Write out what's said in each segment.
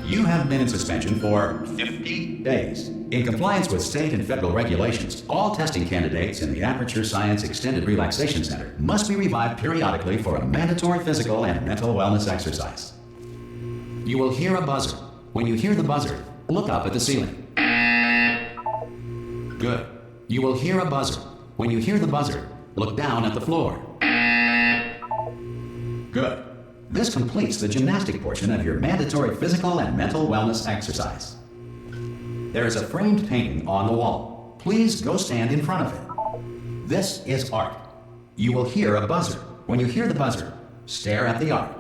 You have been in suspension for 50 days. In compliance with state and federal regulations, all testing candidates in the Aperture Science Extended Relaxation Center must be revived periodically for a mandatory physical and mental wellness exercise. You will hear a buzzer. When you hear the buzzer, look up at the ceiling. Good. You will hear a buzzer. When you hear the buzzer, look down at the floor. Good. This completes the gymnastic portion of your mandatory physical and mental wellness exercise. There is a framed painting on the wall. Please go stand in front of it. This is art. You will hear a buzzer. When you hear the buzzer, stare at the art.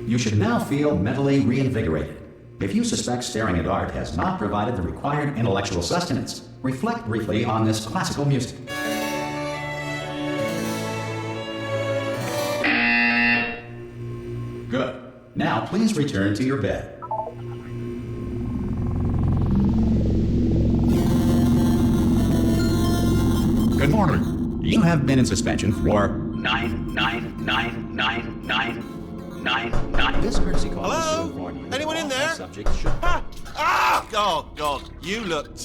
You should now feel mentally reinvigorated. If you suspect staring at art has not provided the required intellectual sustenance, reflect briefly on this classical music. Good. Now please return to your bed. Good morning. You have been in suspension for 9999999. This courtesy call is to inform you. Anyone in there? Subjects should... Oh, God. You look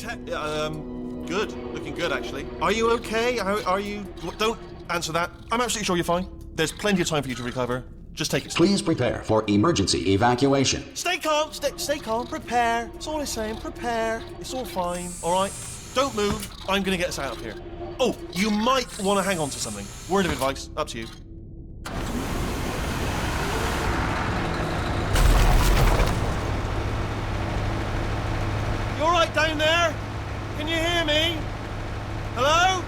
good. Looking good, actually. Are you okay? Are you... Don't answer that. I'm absolutely sure you're fine. There's plenty of time for you to recover. Just take it. Please prepare for emergency evacuation. Stay calm. Stay calm. Prepare. That's all I'm saying. Prepare. It's all fine. All right? Don't move. I'm going to get us out of here. Oh, you might want to hang on to something. Word of advice. Up to you. You all right down there? Can you hear me? Hello?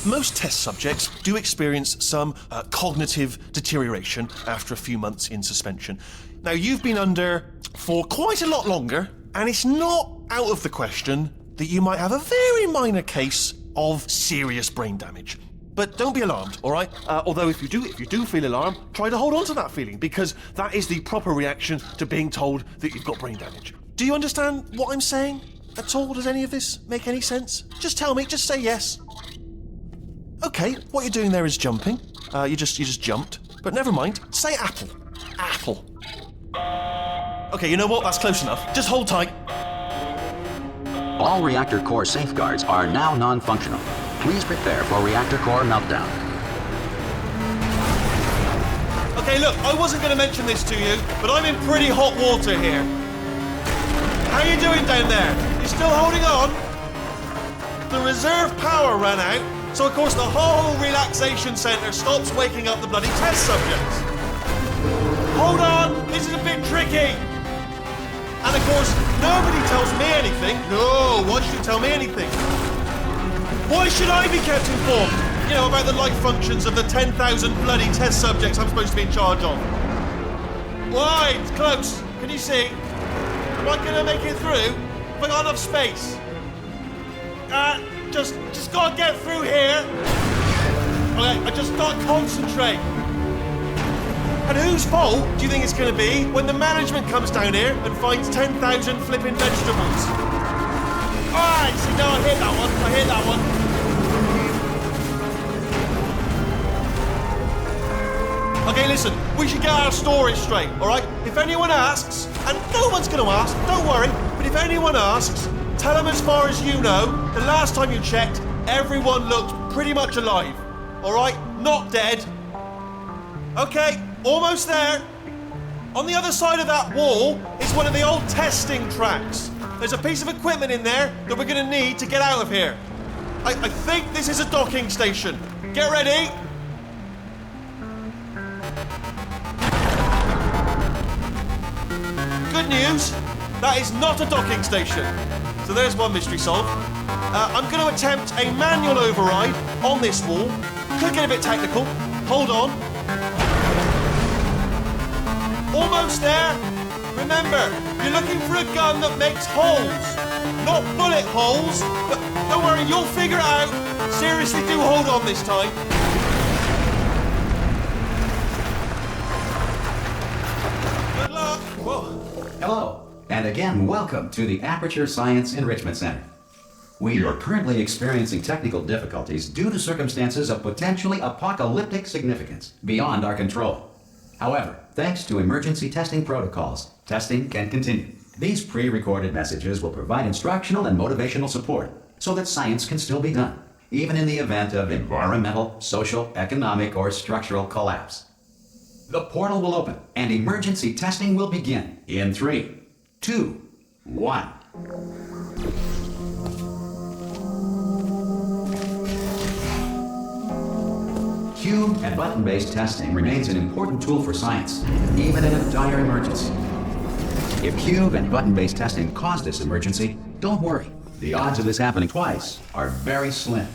Most test subjects do experience some cognitive deterioration after a few months in suspension. Now, you've been under for quite a lot longer, and it's not out of the question that you might have a very minor case of serious brain damage. But don't be alarmed, all right? Although if you do feel alarmed, try to hold on to that feeling, because that is the proper reaction to being told that you've got brain damage. Do you understand what I'm saying at all? Does any of this make any sense? Just tell me, just say yes. Okay, what you're doing there is jumping. You just jumped. But never mind. Say apple. Apple. Okay, you know what? That's close enough. Just hold tight. All reactor core safeguards are now non-functional. Please prepare for reactor core meltdown. Okay, look, I wasn't going to mention this to you, but I'm in pretty hot water here. How you doing down there? You still holding on? The reserve power ran out. So, of course, the whole relaxation centre stops waking up the bloody test subjects. Hold on, this is a bit tricky. And, of course, nobody tells me anything. No, why should you tell me anything? Why should I be kept informed? You know, about the life functions of the 10,000 bloody test subjects I'm supposed to be in charge of. Why? It's close. Can you see? Am I going to make it through? Have I got enough space? Just gotta get through here. Okay, I just gotta concentrate. And whose fault do you think it's gonna be when the management comes down here and finds 10,000 flipping vegetables? Alright, see, no, I hit that one. Okay, listen, we should get our stories straight, alright? If anyone asks, and no one's gonna ask, don't worry, but if anyone asks, tell them as far as you know, the last time you checked, everyone looked pretty much alive. All right? Not dead. Okay, almost there. On the other side of that wall is one of the old testing tracks. There's a piece of equipment in there that we're going to need to get out of here. I think this is a docking station. Get ready. Good news, that is not a docking station. So there's one mystery solved. I'm going to attempt a manual override on this wall. Could get a bit technical. Hold on. Almost there. Remember, you're looking for a gun that makes holes. Not bullet holes, but don't worry, you'll figure it out. Seriously, do hold on this time. Good luck. Whoa. Hello, and again, welcome to the Aperture Science Enrichment Center. We are currently experiencing technical difficulties due to circumstances of potentially apocalyptic significance beyond our control. However, thanks to emergency testing protocols, testing can continue. These pre-recorded messages will provide instructional and motivational support so that science can still be done, even in the event of environmental, social, economic, or structural collapse. The portal will open and emergency testing will begin in 3, 2, 1. Cube and button-based testing remains an important tool for science, even in a dire emergency. If cube and button-based testing caused this emergency, don't worry. The odds of this happening twice are very slim.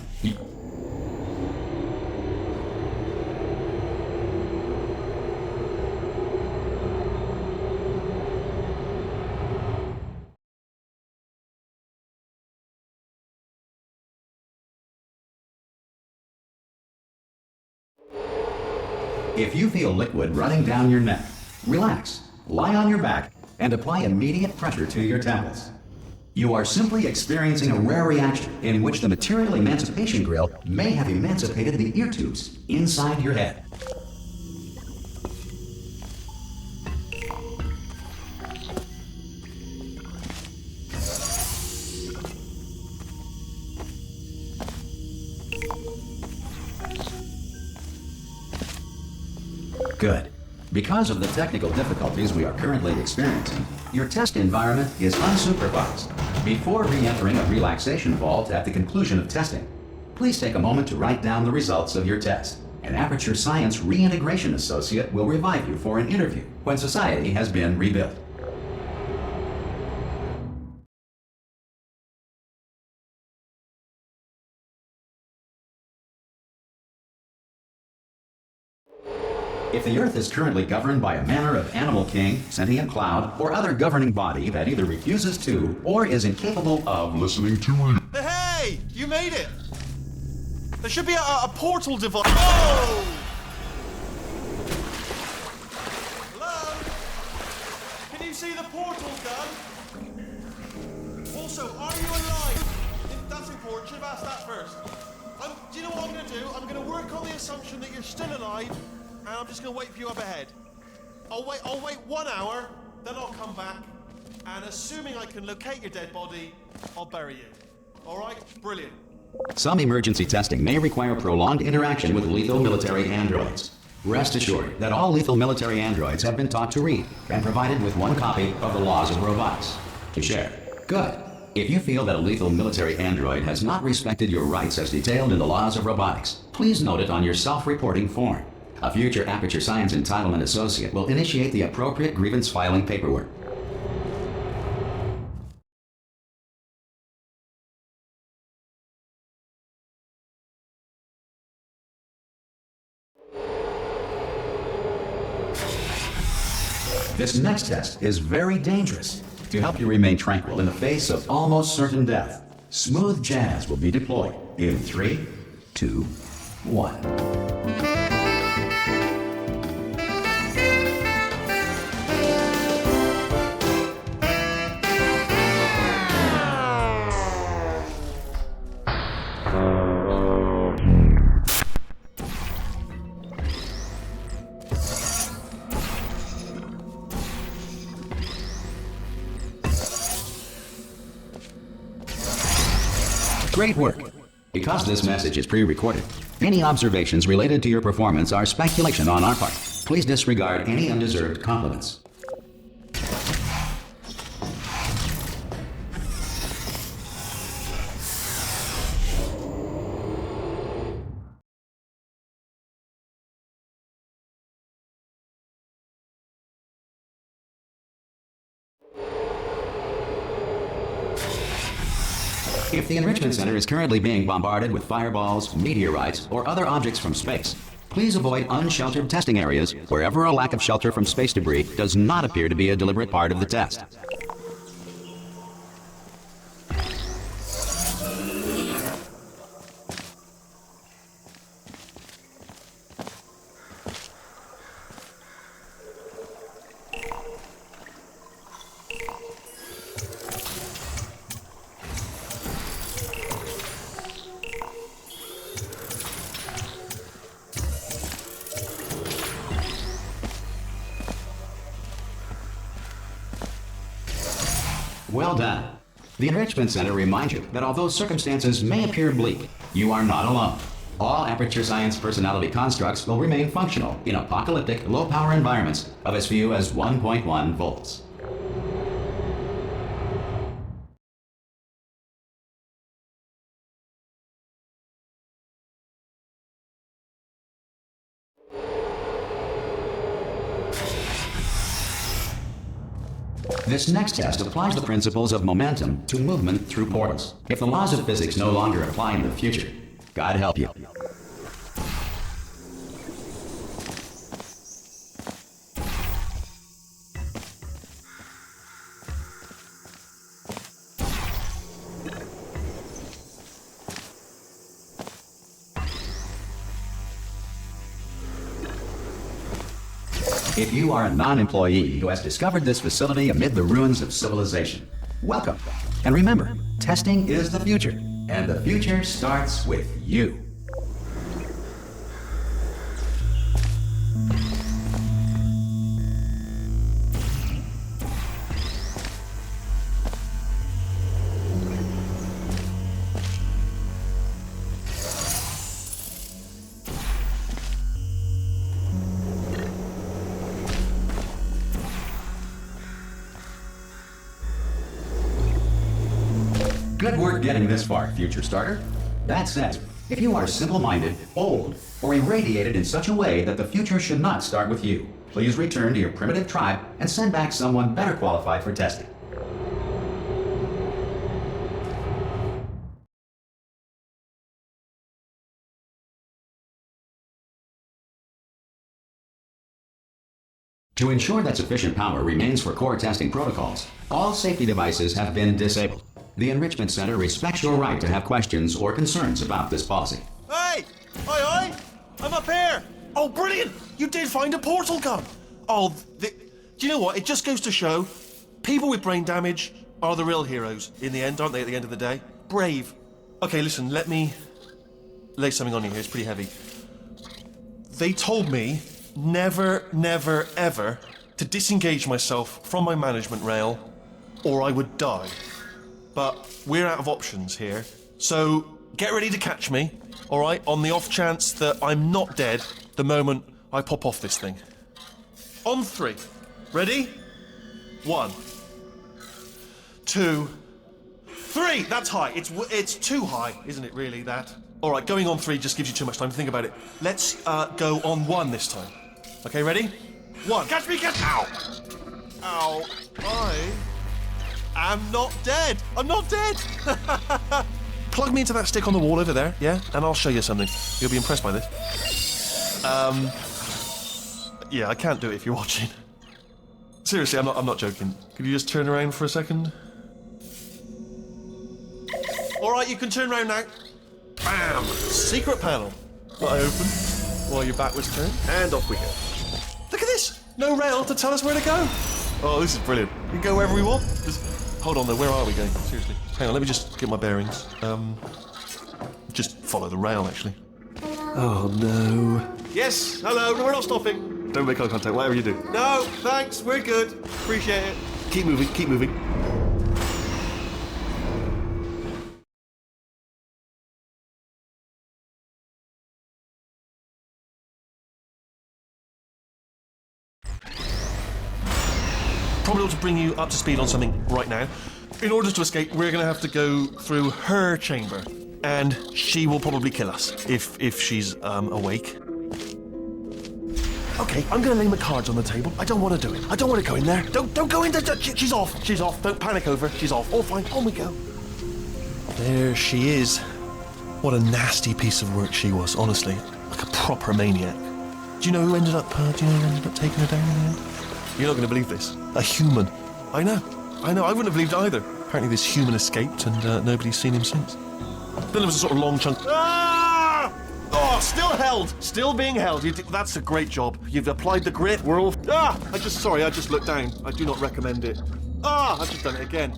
If you feel liquid running down your neck, relax, lie on your back, and apply immediate pressure to your temples. You are simply experiencing a rare reaction in which the material emancipation grill may have emancipated the ear tubes inside your head. Good. Because of the technical difficulties we are currently experiencing, your test environment is unsupervised. Before re-entering a relaxation vault at the conclusion of testing, please take a moment to write down the results of your test. An Aperture Science Reintegration Associate will revive you for an interview when society has been rebuilt. If the Earth is currently governed by a manner of animal king, sentient cloud, or other governing body that either refuses to or is incapable of listening to it. Hey! You made it! There should be a portal device. Oh! Hello? Can you see the portal gun? Also, are you alive? That's important. Should have asked that first. Do you know what I'm going to do? I'm going to work on the assumption that you're still alive. And I'm just gonna wait for you up ahead. I'll wait 1 hour, then I'll come back, and assuming I can locate your dead body, I'll bury you. All right? Brilliant. Some emergency testing may require prolonged interaction with lethal military androids. Rest assured that all lethal military androids have been taught to read and provided with 1 copy of the Laws of Robotics to share. Good. If you feel that a lethal military android has not respected your rights as detailed in the Laws of Robotics, please note it on your self-reporting form. A future Aperture Science Entitlement Associate will initiate the appropriate grievance filing paperwork. This next test is very dangerous. To help you remain tranquil in the face of almost certain death, smooth jazz will be deployed in 3, 2, 1. Great work. Because this message is pre-recorded, any observations related to your performance are speculation on our part. Please disregard any undeserved compliments. If the Enrichment Center is currently being bombarded with fireballs, meteorites, or other objects from space, please avoid unsheltered testing areas wherever a lack of shelter from space debris does not appear to be a deliberate part of the test. Well done. The Enrichment Center reminds you that although circumstances may appear bleak, you are not alone. All Aperture Science personality constructs will remain functional in apocalyptic, low-power environments of as few as 1.1 volts. This next test applies the principles of momentum to movement through portals. If the laws of physics no longer apply in the future, God help you. If you are a non-employee who has discovered this facility amid the ruins of civilization, welcome. And remember, testing is the future, and the future starts with you. Good work getting this far, future starter. That said, if you are simple-minded, old, or irradiated in such a way that the future should not start with you, please return to your primitive tribe and send back someone better qualified for testing. To ensure that sufficient power remains for core testing protocols, all safety devices have been disabled. The Enrichment Center respects your right to have questions or concerns about this policy. Hey! Oi, oi! I'm up here! Oh, brilliant! You did find a portal gun! Oh, do you know what? It just goes to show people with brain damage are the real heroes in the end, aren't they, at the end of the day? Brave. Okay, listen, let me lay something on you here. It's pretty heavy. They told me never, never, ever to disengage myself from my management rail or I would die. But we're out of options here, so get ready to catch me, all right, on the off chance that I'm not dead the moment I pop off this thing. On 3. Ready? 1, 2, 3. That's high. It's too high, isn't it, really, that? All right, going on 3 just gives you too much time to think about it. Let's go on 1 this time. Okay, ready? 1. Catch me, catch... Ow! Ow. I'm not dead! I'm not dead! Plug me into that stick on the wall over there, yeah? And I'll show you something. You'll be impressed by this. Yeah, I can't do it if you're watching. Seriously, I'm not joking. Could you just turn around for a second? Alright, you can turn around now. Bam! Secret panel. That I open while your back was turned. And off we go. Look at this! No rail to tell us where to go. Oh, this is brilliant. We can go wherever we want. Hold on though, where are we going? Seriously. Hang on, let me just get my bearings. Just follow the rail, actually. Oh no. Yes, hello, no, we're not stopping. Don't make eye contact, whatever you do. No, thanks, we're good. Appreciate it. Keep moving, keep moving. Probably ought to bring you up to speed on something right now. In order to escape, we're going to have to go through her chamber. And she will probably kill us, if she's, awake. Okay, I'm going to lay my cards on the table. I don't want to do it. I don't want to go in there. Don't go in there. She's off. She's off. Don't panic over. She's off. All fine. On we go. There she is. What a nasty piece of work she was, honestly. Like a proper maniac. Do you know who ended up taking her down in the end? You're not going to believe this. A human. I know. I wouldn't have believed it either. Apparently this human escaped and nobody's seen him since. Then there was a sort of long chunk. Ah! Oh, still held. Still being held. That's a great job. You've applied the grit. We're all... Ah! I just looked down. I do not recommend it. Ah! I've just done it again.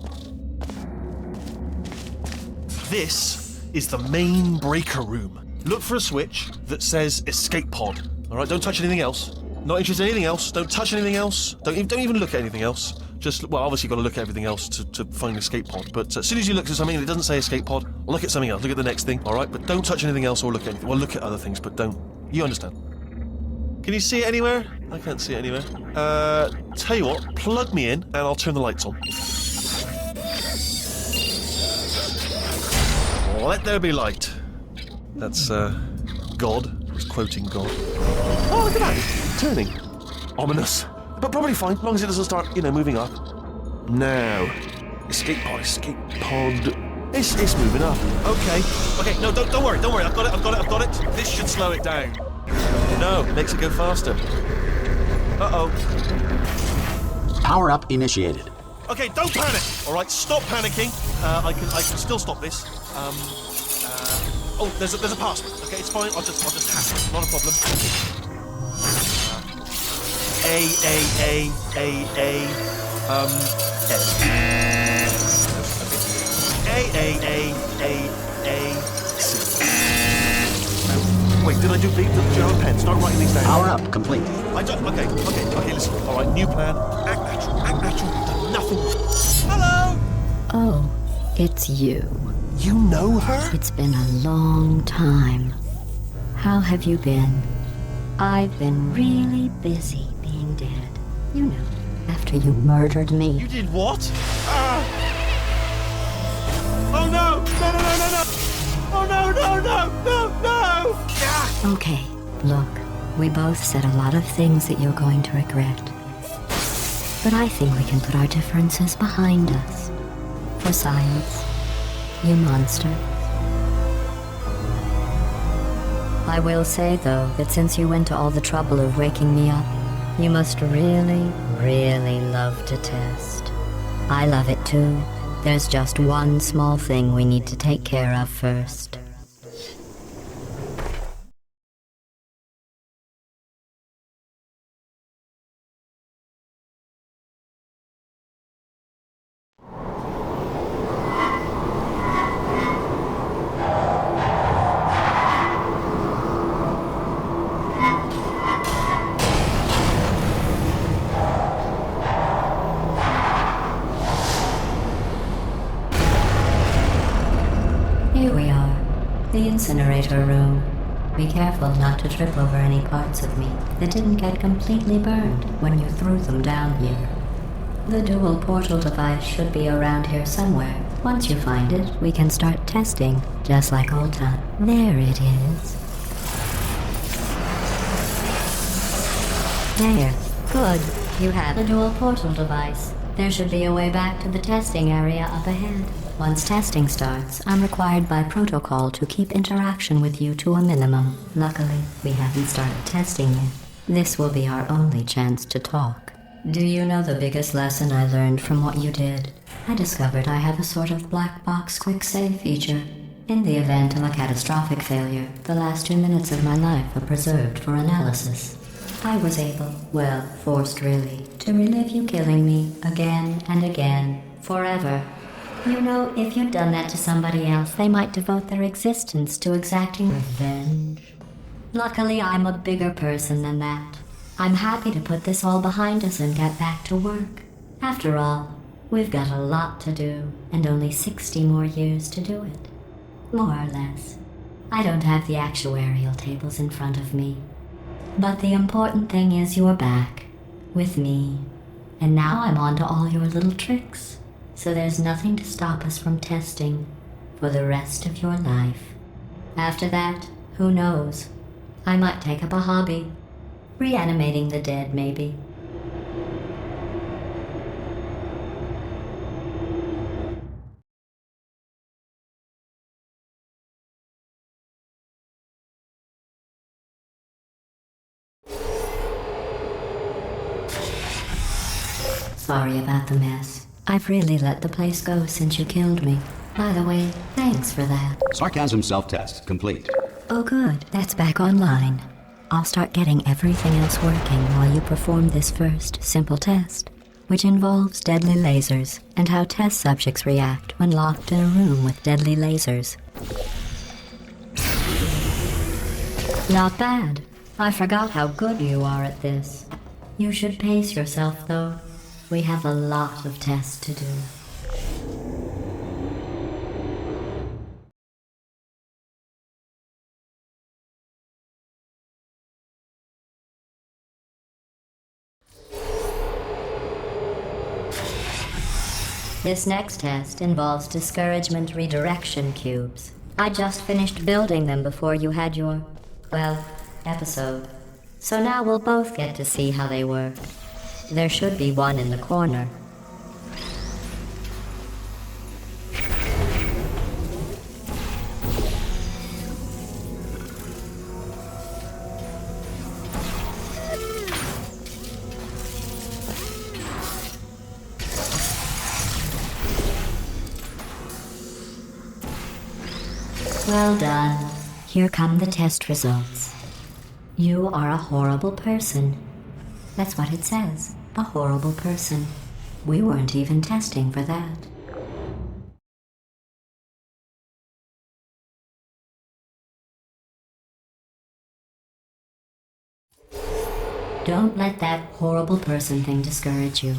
This is the main breaker room. Look for a switch that says escape pod. All right, don't touch anything else. Not interested in anything else. Don't touch anything else. Don't even look at anything else. Just, well, obviously you've got to look at everything else to find an escape pod, but as soon as you look at something and it doesn't say escape pod, look at something else, look at the next thing, alright? But don't touch anything else or look at anything. Well, look at other things, but don't. You understand? Can you see it anywhere? I can't see it anywhere. Tell you what, plug me in and I'll turn the lights on. Let there be light. That's, God. He's quoting God. Oh, look at that. It's turning. Ominous. But probably fine, as long as it doesn't start, moving up. Now. Escape pod. It's moving up. Okay, no, don't worry. I've got it. This should slow it down. No, it makes it go faster. Uh-oh. Power up initiated. Okay, don't panic. All right, stop panicking. I can still stop this. Oh, there's a password. Okay, it's fine. I'll just hack it. Not a problem. Wait, did I do big? Did you have a pen? Start writing these down. Power up complete. I don't. Okay, listen. All right, new plan. Act natural. Done nothing. Hello. Oh, it's you. You know her? It's been a long time. How have you been? I've been really busy being dead. You know, after you murdered me. You did what? Oh no! No! Oh no! Okay, look, we both said a lot of things that you're going to regret. But I think we can put our differences behind us. For science, you monster. I will say, though, that since you went to all the trouble of waking me up, you must really, really love to test. I love it too. There's just one small thing we need to take care of first. Here we are, the incinerator room. Be careful not to trip over any parts of me that didn't get completely burned when you threw them down here. The dual portal device should be around here somewhere. Once you find it, we can start testing, just like old time. There it is. There. Good. You have the dual portal device. There should be a way back to the testing area up ahead. Once testing starts, I'm required by protocol to keep interaction with you to a minimum. Luckily, we haven't started testing yet. This will be our only chance to talk. Do you know the biggest lesson I learned from what you did? I discovered I have a sort of black box quick save feature. In the event of a catastrophic failure, the last 2 minutes of my life are preserved for analysis. I was able, well, forced really, to relive you killing me again and again, forever. You know, if you'd done that to somebody else, they might devote their existence to exacting revenge. Luckily, I'm a bigger person than that. I'm happy to put this all behind us and get back to work. After all, we've got a lot to do, and only 60 more years to do it. More or less. I don't have the actuarial tables in front of me. But the important thing is you're back, with me. And now I'm on to all your little tricks. So there's nothing to stop us from testing for the rest of your life. After that, who knows? I might take up a hobby. Reanimating the dead, maybe. Sorry about the mess. I've really let the place go since you killed me. By the way, thanks for that. Sarcasm self-test complete. Oh good, that's back online. I'll start getting everything else working while you perform this first, simple test, which involves deadly lasers and how test subjects react when locked in a room with deadly lasers. Not bad. I forgot how good you are at this. You should pace yourself, though. We have a lot of tests to do. This next test involves discouragement redirection cubes. I just finished building them before you had your, well, episode. So now we'll both get to see how they work. There should be one in the corner. Well done. Here come the test results. You are a horrible person. That's what it says. A horrible person. We weren't even testing for that. Don't let that horrible person thing discourage you.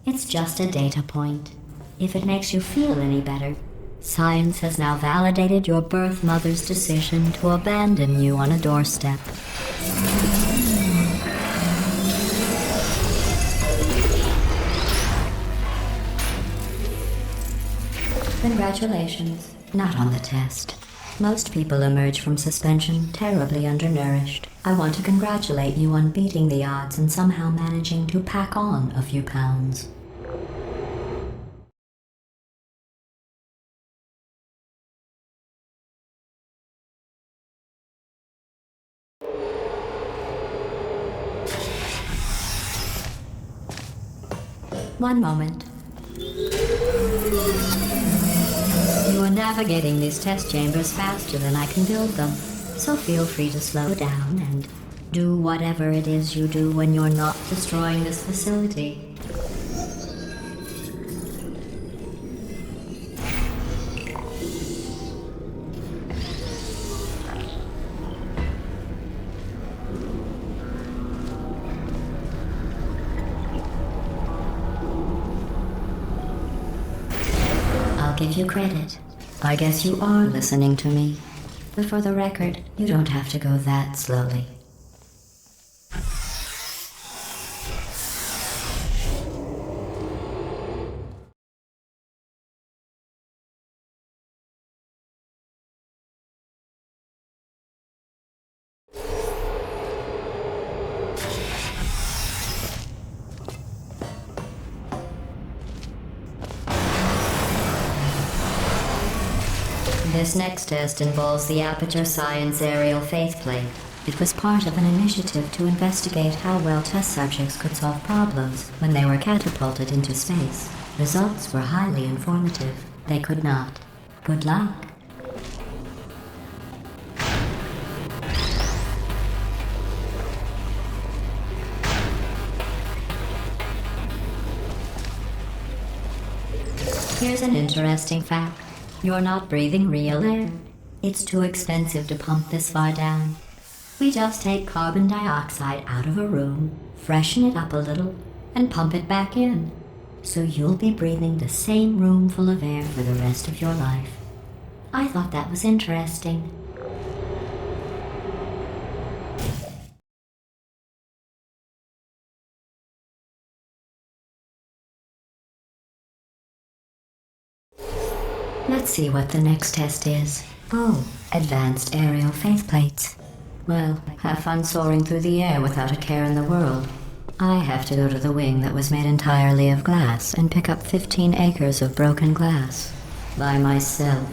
It's just a data point. If it makes you feel any better, science has now validated your birth mother's decision to abandon you on a doorstep. Congratulations. Not on the test. Most people emerge from suspension terribly undernourished. I want to congratulate you on beating the odds and somehow managing to pack on a few pounds. One moment. You are navigating these test chambers faster than I can build them, so feel free to slow down and do whatever it is you do when you're not destroying this facility. I'll give you credit. I guess you are listening to me. But for the record, you don't have to go that slowly. This next test involves the Aperture Science Aerial Faithplate. It was part of an initiative to investigate how well test subjects could solve problems when they were catapulted into space. Results were highly informative. They could not. Good luck. Here's an interesting fact. You're not breathing real air. It's too expensive to pump this far down. We just take carbon dioxide out of a room, freshen it up a little, and pump it back in. So you'll be breathing the same room full of air for the rest of your life. I thought that was interesting. Let's see what the next test is. Oh, advanced aerial faithplates. Well, have fun soaring through the air without a care in the world. I have to go to the wing that was made entirely of glass and pick up 15 acres of broken glass. By myself.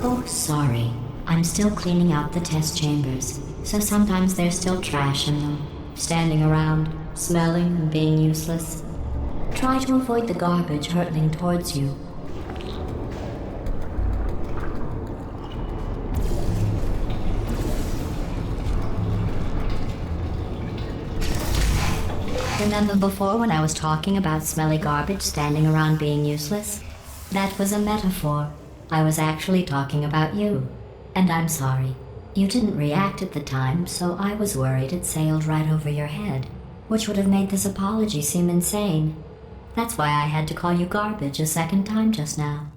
Oh, sorry. I'm still cleaning out the test chambers, so sometimes there's still trash in them, standing around, smelling and being useless. Try to avoid the garbage hurtling towards you. Remember before when I was talking about smelly garbage standing around being useless? That was a metaphor. I was actually talking about you. And I'm sorry. You didn't react at the time, so I was worried it sailed right over your head, which would have made this apology seem insane. That's why I had to call you garbage a second time just now.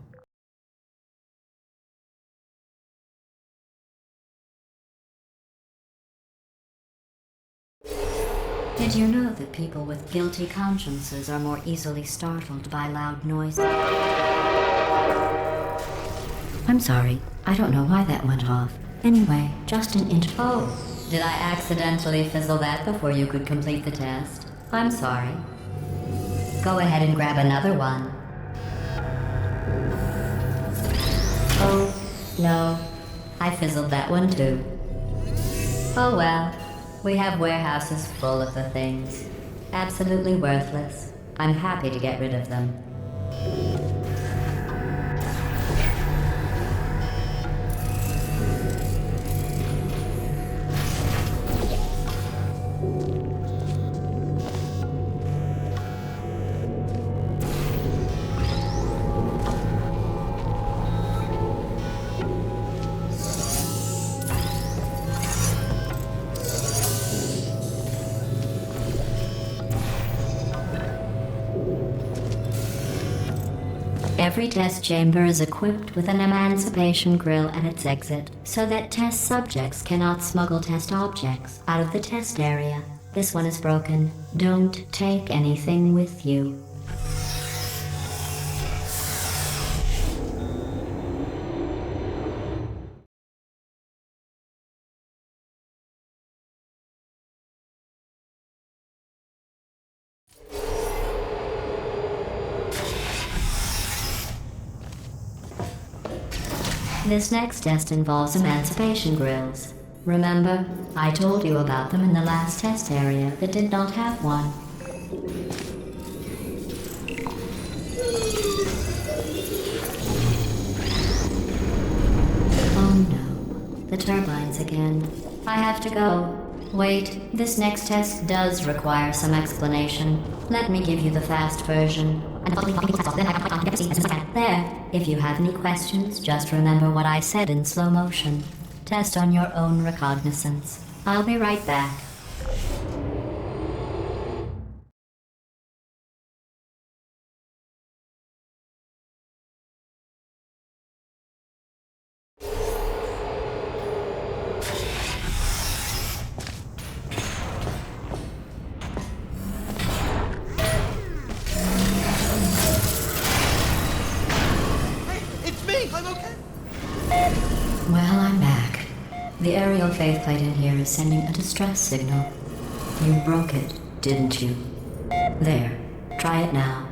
Did you know that people with guilty consciences are more easily startled by loud noises? I'm sorry. I don't know why that went off. Anyway, just an Oh, did I accidentally fizzle that before you could complete the test? I'm sorry. Go ahead and grab another one. Oh, no. I fizzled that one too. Oh well. We have warehouses full of the things. Absolutely worthless. I'm happy to get rid of them. Every test chamber is equipped with an emancipation grill at its exit, so that test subjects cannot smuggle test objects out of the test area. This one is broken. Don't take anything with you. This next test involves emancipation grills. Remember, I told you about them in the last test area that did not have one. Oh no, the turbines again. I have to go. Wait, this next test does require some explanation. Let me give you the fast version. There, if you have any questions, just remember what I said in slow motion. Test on your own recognizance. I'll be right back. Well, I'm back. The aerial faith plate in here is sending a distress signal. You broke it, didn't you? There. Try it now.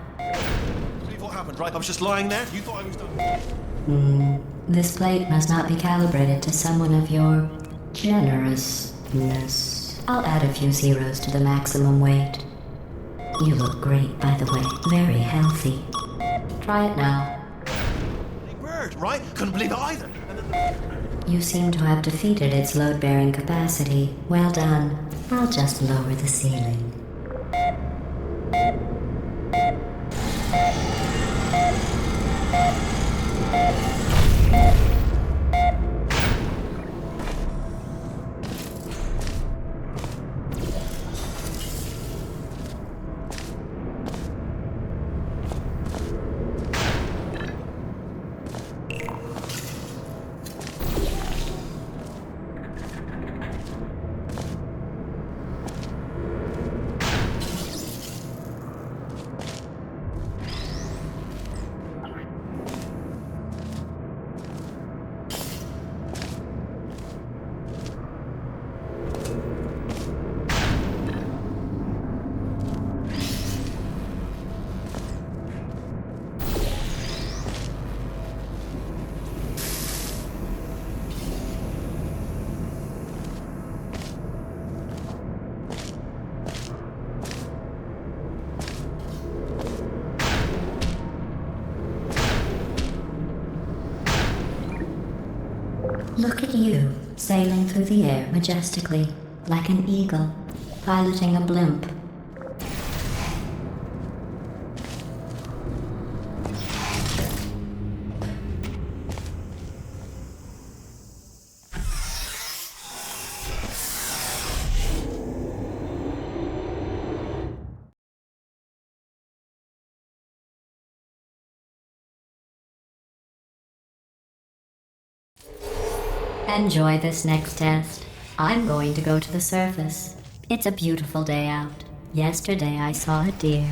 Believe what happened, right? I was just lying there. You thought I was done. This plate must not be calibrated to someone of your generousness. I'll add a few zeros to the maximum weight. You look great, by the way. Very healthy. Try it now. Big bird, right? Couldn't believe it either. You seem to have defeated its load-bearing capacity. Well done. I'll just lower the ceiling. Look at you, sailing through the air majestically, like an eagle, piloting a blimp. Enjoy this next test. I'm going to go to the surface. It's a beautiful day out. Yesterday I saw a deer.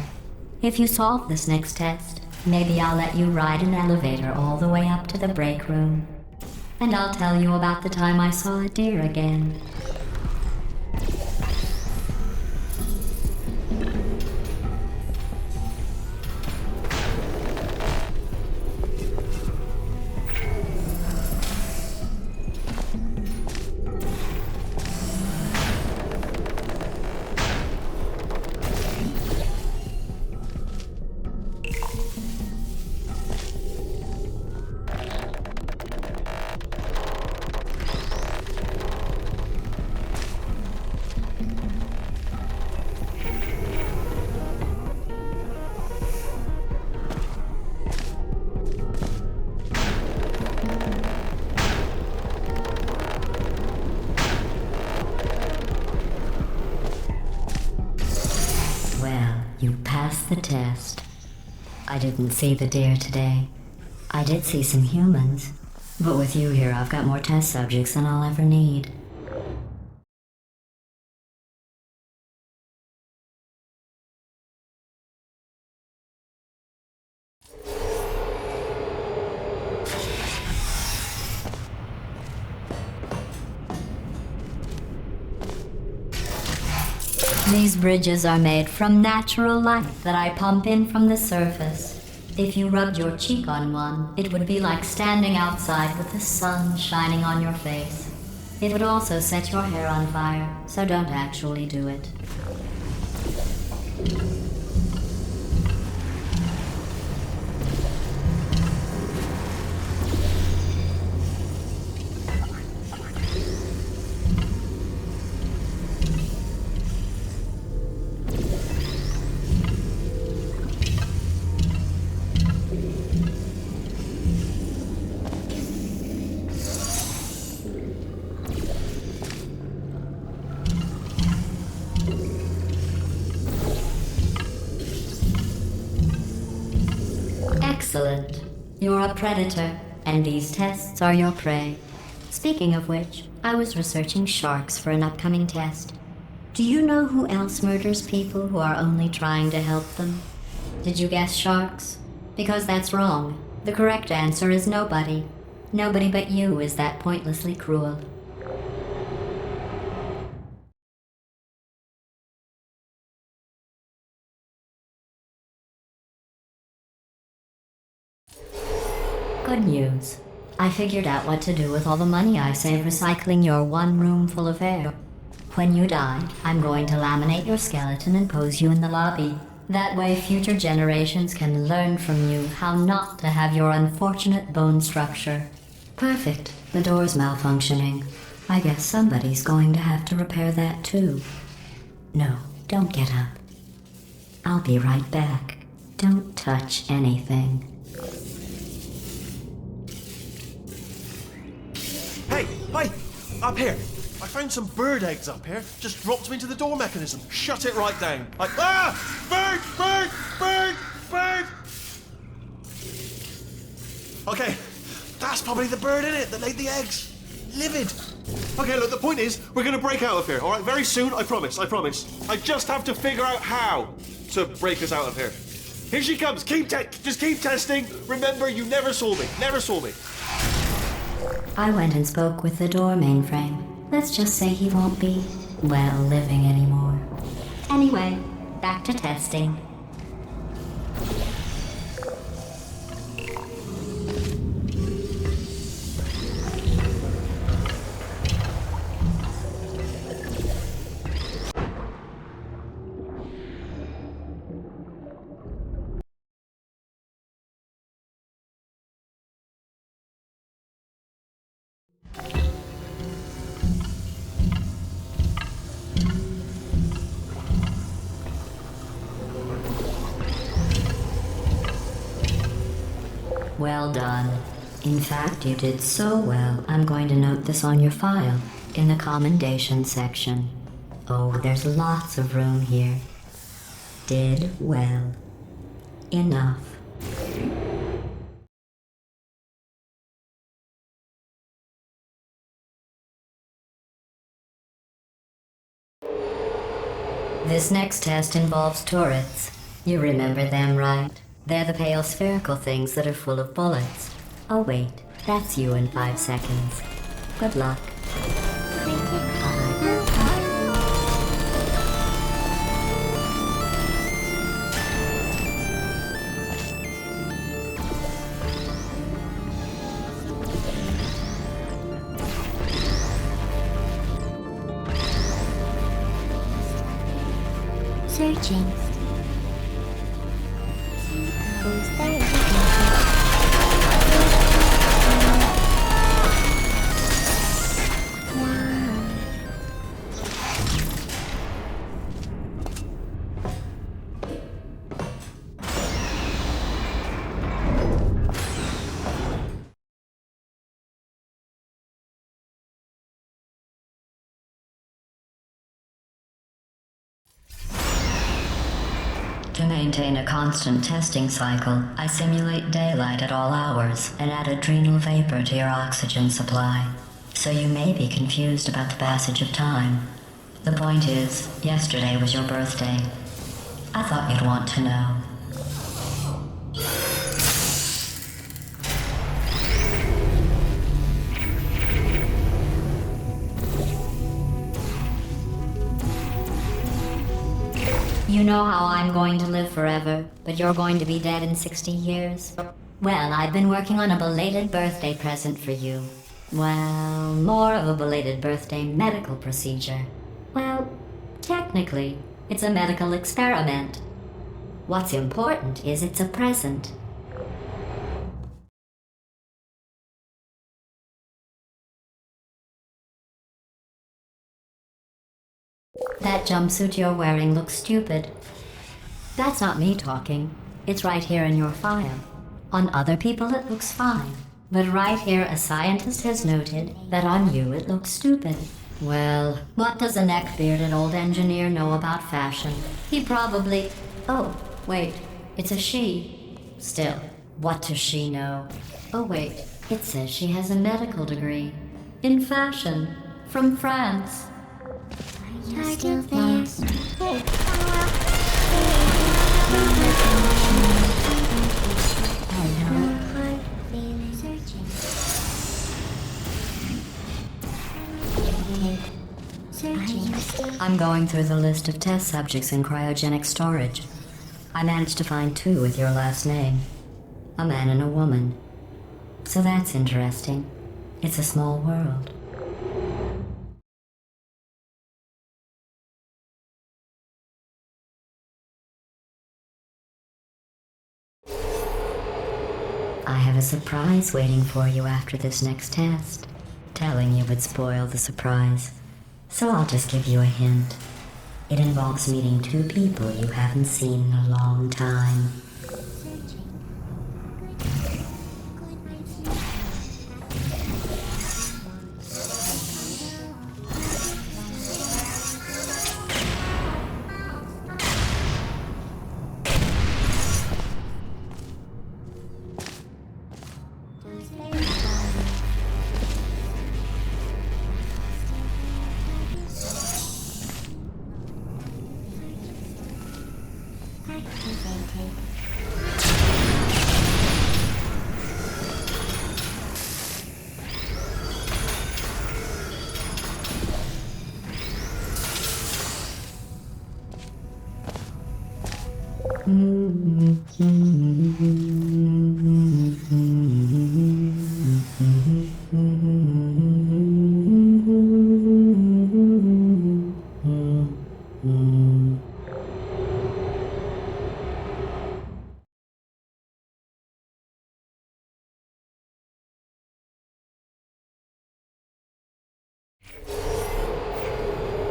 If you solve this next test, maybe I'll let you ride an elevator all the way up to the break room. And I'll tell you about the time I saw a deer again. You passed the test. I didn't see the deer today. I did see some humans. But with you here, I've got more test subjects than I'll ever need. These bridges are made from natural light that I pump in from the surface. If you rubbed your cheek on one, it would be like standing outside with the sun shining on your face. It would also set your hair on fire, so don't actually do it. Excellent. You're a predator, and these tests are your prey. Speaking of which, I was researching sharks for an upcoming test. Do you know who else murders people who are only trying to help them? Did you guess sharks? Because that's wrong. The correct answer is nobody. Nobody but you is that pointlessly cruel. Good news. I figured out what to do with all the money I save recycling your one room full of hair. When you die, I'm going to laminate your skeleton and pose you in the lobby. That way future generations can learn from you how not to have your unfortunate bone structure. Perfect. The door's malfunctioning. I guess somebody's going to have to repair that too. No, don't get up. I'll be right back. Don't touch anything. Hey! Up here! I found some bird eggs up here. Just dropped them into the door mechanism. Shut it right down. Like, bird! Bird! Bird! Bird! Okay, that's probably the bird in it that laid the eggs. Livid. Okay, look, the point is, we're gonna break out of here, alright? Very soon, I promise, I promise. I just have to figure out how to break us out of here. Here she comes. Just keep testing. Remember, you never saw me. Never saw me. I went and spoke with the door mainframe. Let's just say he won't be, well, living anymore. Anyway, back to testing. Well done. In fact, you did so well, I'm going to note this on your file, in the commendation section. Oh, there's lots of room here. Did well. Enough. This next test involves turrets. You remember them, right? They're the pale spherical things that are full of bullets. Oh wait, that's you in 5 seconds. Good luck. Searching. Who's there? To maintain a constant testing cycle, I simulate daylight at all hours and add adrenal vapor to your oxygen supply. So you may be confused about the passage of time. The point is, yesterday was your birthday. I thought you'd want to know. You know how I'm going to live forever, but you're going to be dead in 60 years? Well, I've been working on a belated birthday present for you. Well, more of a belated birthday medical procedure. Well, technically, it's a medical experiment. What's important is it's a present. That jumpsuit you're wearing looks stupid. That's not me talking. It's right here in your file. On other people it looks fine. But right here a scientist has noted that on you it looks stupid. Well, what does a neck-bearded old engineer know about fashion? He probably... Oh, wait. It's a she. Still, what does she know? Oh wait, it says she has a medical degree. In fashion. From France. Are you still there? I'm going through the list of test subjects in cryogenic storage. I managed to find 2 with your last name. A man and a woman. So that's interesting. It's a small world. I have a surprise waiting for you after this next test. Telling you would spoil the surprise. So I'll just give you a hint. It involves meeting 2 people you haven't seen in a long time.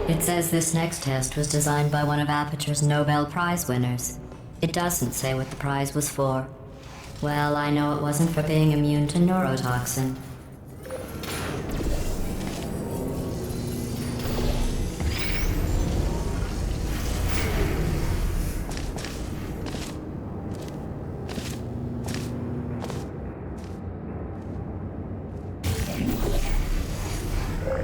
It says this next test was designed by one of Aperture's Nobel Prize winners. It doesn't say what the prize was for. Well, I know it wasn't for being immune to neurotoxin.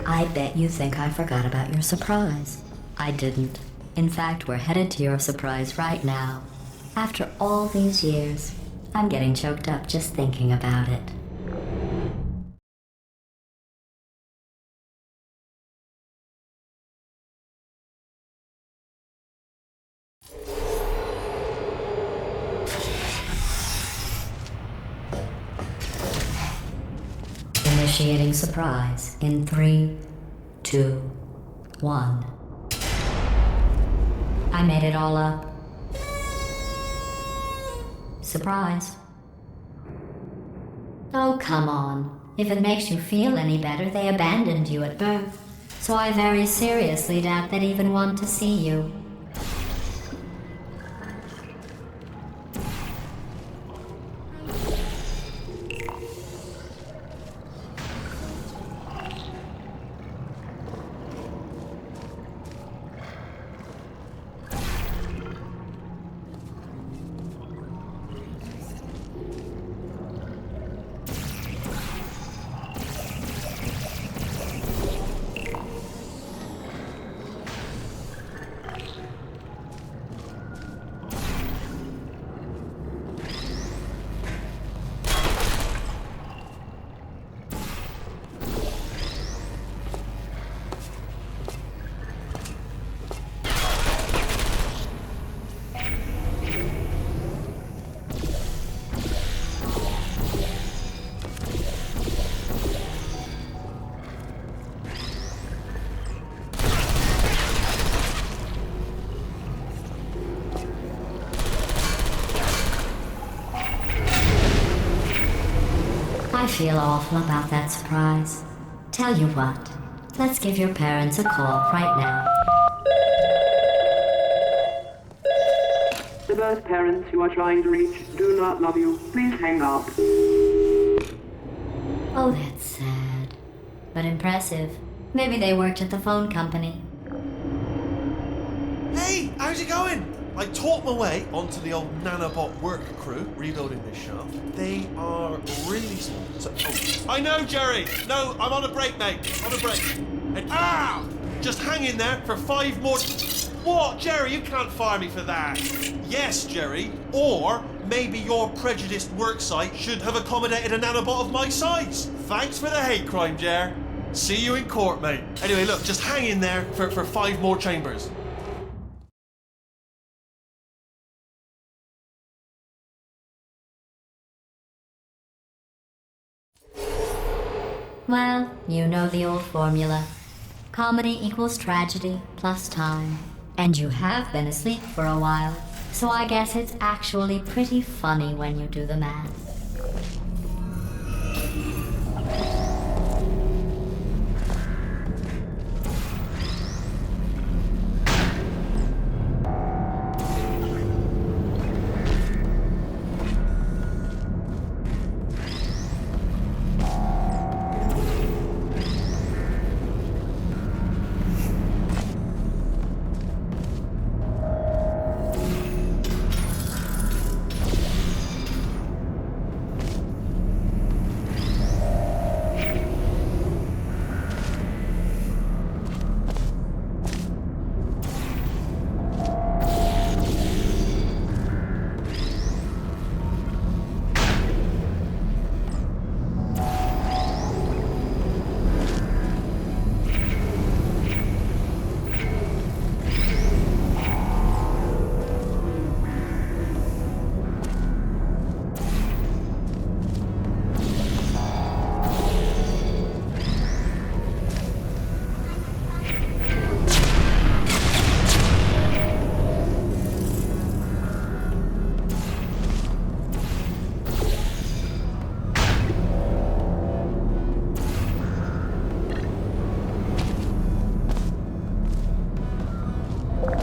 I bet you think I forgot about your surprise. I didn't. In fact, we're headed to your surprise right now. After all these years, I'm getting choked up just thinking about it. Initiating surprise in 3, 2, 1. I made it all up. Surprise. Oh, come on. If it makes you feel any better, they abandoned you at birth. So I very seriously doubt they'd even want to see you. I feel awful about that surprise. Tell you what, let's give your parents a call right now. The birth parents you are trying to reach do not love you. Please hang up. Oh, that's sad. But impressive. Maybe they worked at the phone company. Hey, how's it going? I taught my way onto the old nanobot work crew rebuilding this shaft. They are really small. I know, Jerry! No, I'm on a break, mate. On a break. And, just hang in there for 5 more... What, Jerry? You can't fire me for that. Yes, Jerry. Or maybe your prejudiced worksite should have accommodated a nanobot of my size. Thanks for the hate crime, Jer. See you in court, mate. Anyway, look, just hang in there for 5 more chambers. Well, you know the old formula. Comedy equals tragedy plus time. And you have been asleep for a while, so I guess it's actually pretty funny when you do the math.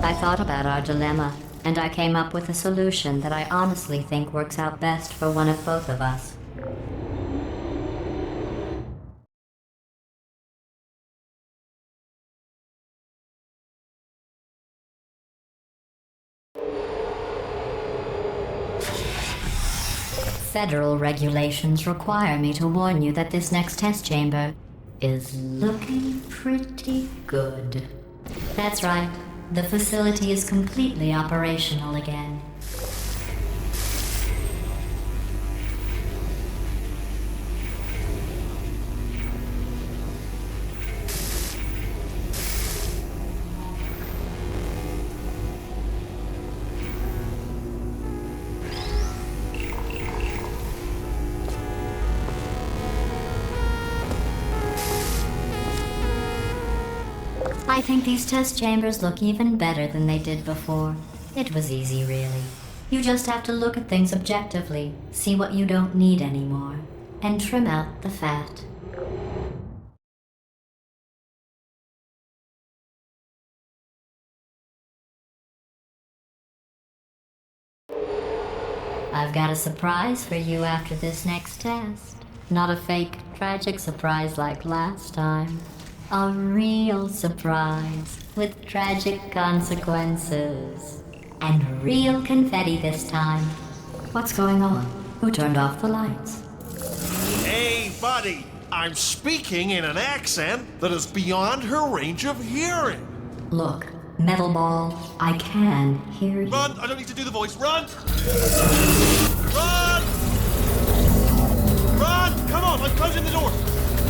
I thought about our dilemma, and I came up with a solution that I honestly think works out best for one of both of us. Federal regulations require me to warn you that this next test chamber is looking pretty good. That's right. The facility is completely operational again. I think these test chambers look even better than they did before. It was easy, really. You just have to look at things objectively, see what you don't need anymore, and trim out the fat. I've got a surprise for you after this next test. Not a fake, tragic surprise like last time. A real surprise with tragic consequences. And real confetti this time. What's going on? Who turned off the lights? Hey, buddy! I'm speaking in an accent that is beyond her range of hearing. Look, Metal Ball, I can hear you. Run! I don't need to do the voice. Run! Run! Run! Come on, I'm closing the door.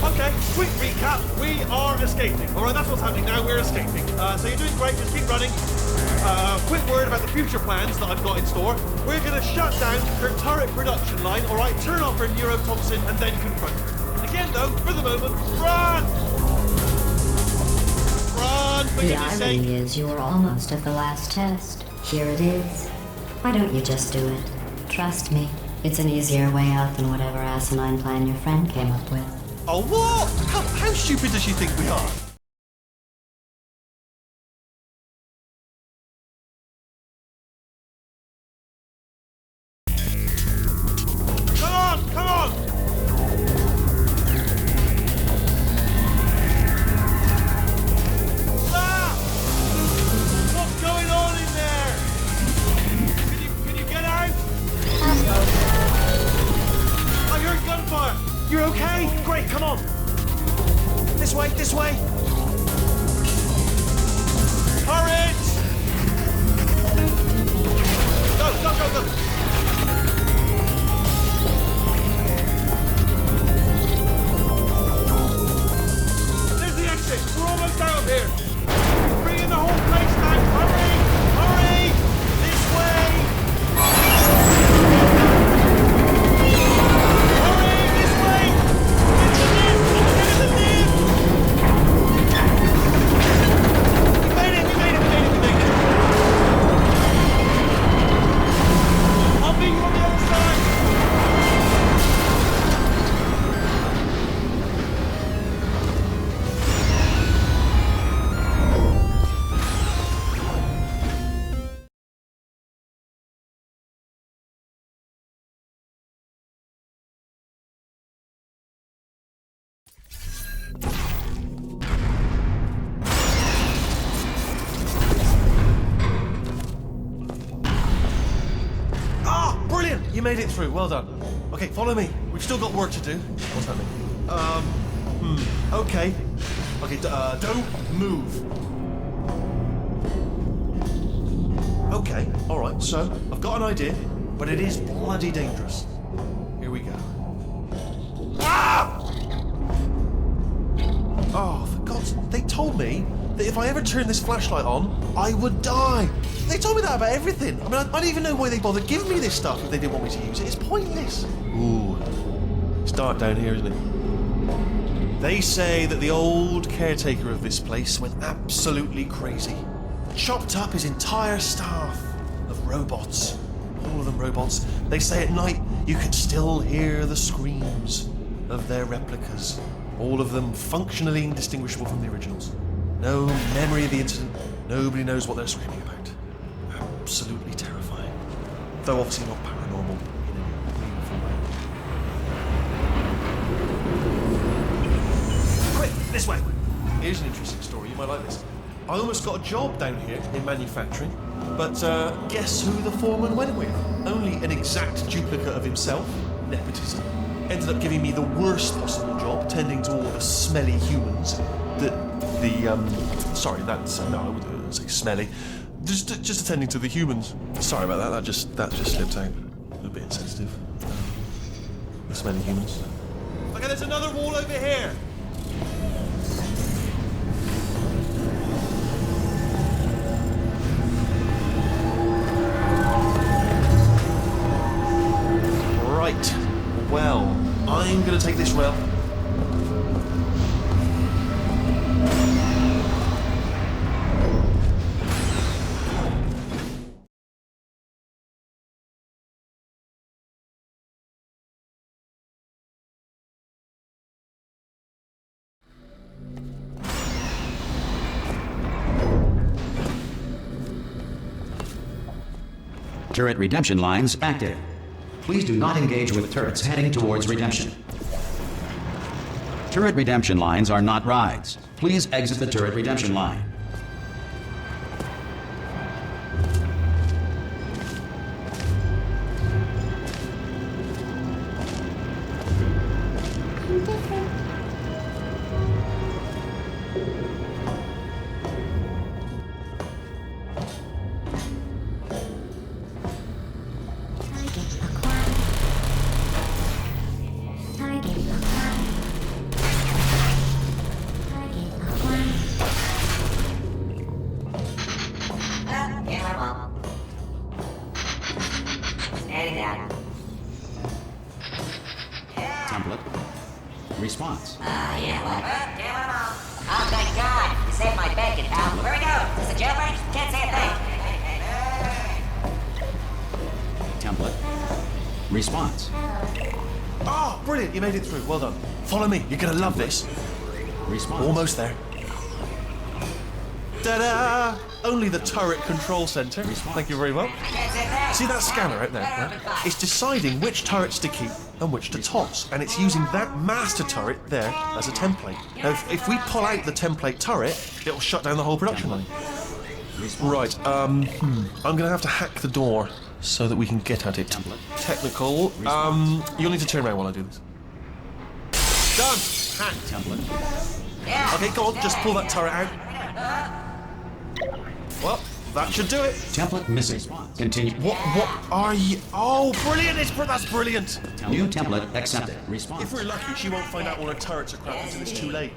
Okay, quick recap. We are escaping. Alright, that's what's happening now. We're escaping. So you're doing great. Just keep running. Quick word about the future plans that I've got in store. We're going to shut down her turret production line, alright? Turn off her neurotoxin and then confront her. Again, though, for the moment, run! Run, for The goodness sake. irony is you were almost at the last test. Here it is. Why don't you just do it? Trust me, it's an easier way out than whatever asinine plan your friend came up with. Oh, what? How stupid does she think we are? Come on, come on! Ah! What's going on in there? Can you get out? I heard gunfire. You're okay? Great, come on. This way, this way. Hurry! Go, go, go, go. There's the exit. We're almost out of here. Bring in the whole place now. Hurry! Hurry! This way! Hurry! This way! Get the lift! Get in the lift! We made it! We made it! We made it! We made it! I'll meet you on the other side! Ah, brilliant! You made it through. Well done. Okay, follow me. We've still got work to do. What's happening? Okay. Okay, don't move. Okay, alright, so I've got an idea, but it is bloody dangerous. Here we go. Ah! Oh, for God's sake, they told me that if I ever turned this flashlight on, I would die. They told me that about everything. I mean, I don't even know why they bothered giving me this stuff if they didn't want me to use it. It's pointless. Ooh, it's dark down here, isn't it? They say that the old caretaker of this place went absolutely crazy. Chopped up his entire staff of robots. All of them robots. They say at night you could still hear the screams of their replicas. All of them functionally indistinguishable from the originals. No memory of the incident. Nobody knows what they're screaming about. Absolutely terrifying. Though obviously not paranormal in any meaningful way. Quick, this way. Here's an interesting story. You might like this. I almost got a job down here in manufacturing, but guess who the foreman went with? Only an exact duplicate of himself. Nepotism. Ended up giving me the worst possible job, tending to all the smelly humans that Sorry, that's no, I wouldn't say smelly. Just attending to the humans. Sorry about that. That just slipped out. A bit insensitive. The smelly humans. Okay, there's another wall over here. Right. Well, I'm gonna take this rail. Turret redemption lines active. Please do not engage with turrets heading towards redemption. Turret redemption lines are not rides. Please exit the turret redemption line. I'm different. Target acquired. Target acquired. Target acquired. Standing down. Template. Response. Yeah, what? Damn it all. Oh, thank God. You saved my bacon, pal. Where we go? Is this a jailbreak? Can't say a thing. Template. Response. Oh, brilliant! You made it through. Well done. Follow me. You're gonna love this. Response. Almost there. Ta-da! Only the turret control center. Thank you very much. See that scanner out there? Right? It's deciding which turrets to keep and which to toss, and it's using that master turret there as a template. Now, if we pull out the template turret, it'll shut down the whole production line. Right. I'm gonna have to hack the door so that we can get at it. Technical. You'll need to turn around while I do this. Done. Hacked. Template. Okay, go on. Just pull that turret out. Well, that should do it. Template missing. Continue. What are you? Oh, brilliant! That's brilliant. New template accepted. Response. If we're lucky, she won't find out all her turrets are crap until it's too late.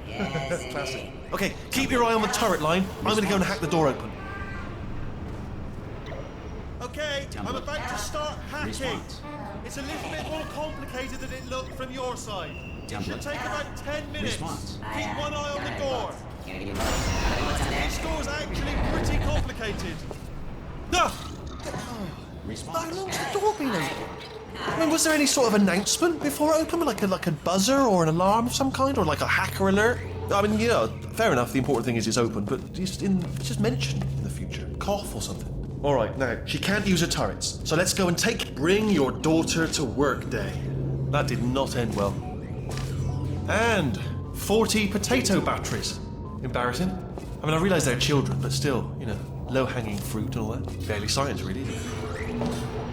Classic. Okay, keep your eye on the turret line. I'm going to go and hack the door open. Okay, I'm about to start hacking. Response. It's a little bit more complicated than it looked from your side. It should Template. take about 10 minutes. Response. Keep one eye on the door. What's in there? This door's actually pretty complicated. Ah! How Response. long's the door been open? I mean, was there any sort of announcement before it opened, like a buzzer or an alarm of some kind, or like a hacker alert? I mean, you know, fair enough. The important thing is it's open, but just mention in the future, cough or something. All right, now she can't use her turrets, so let's go and bring your daughter to work day. That did not end well. And 40 potato batteries. Embarrassing. I mean, I realise they're children, but still, you know, low-hanging fruit and all that. Barely science, really, isn't it?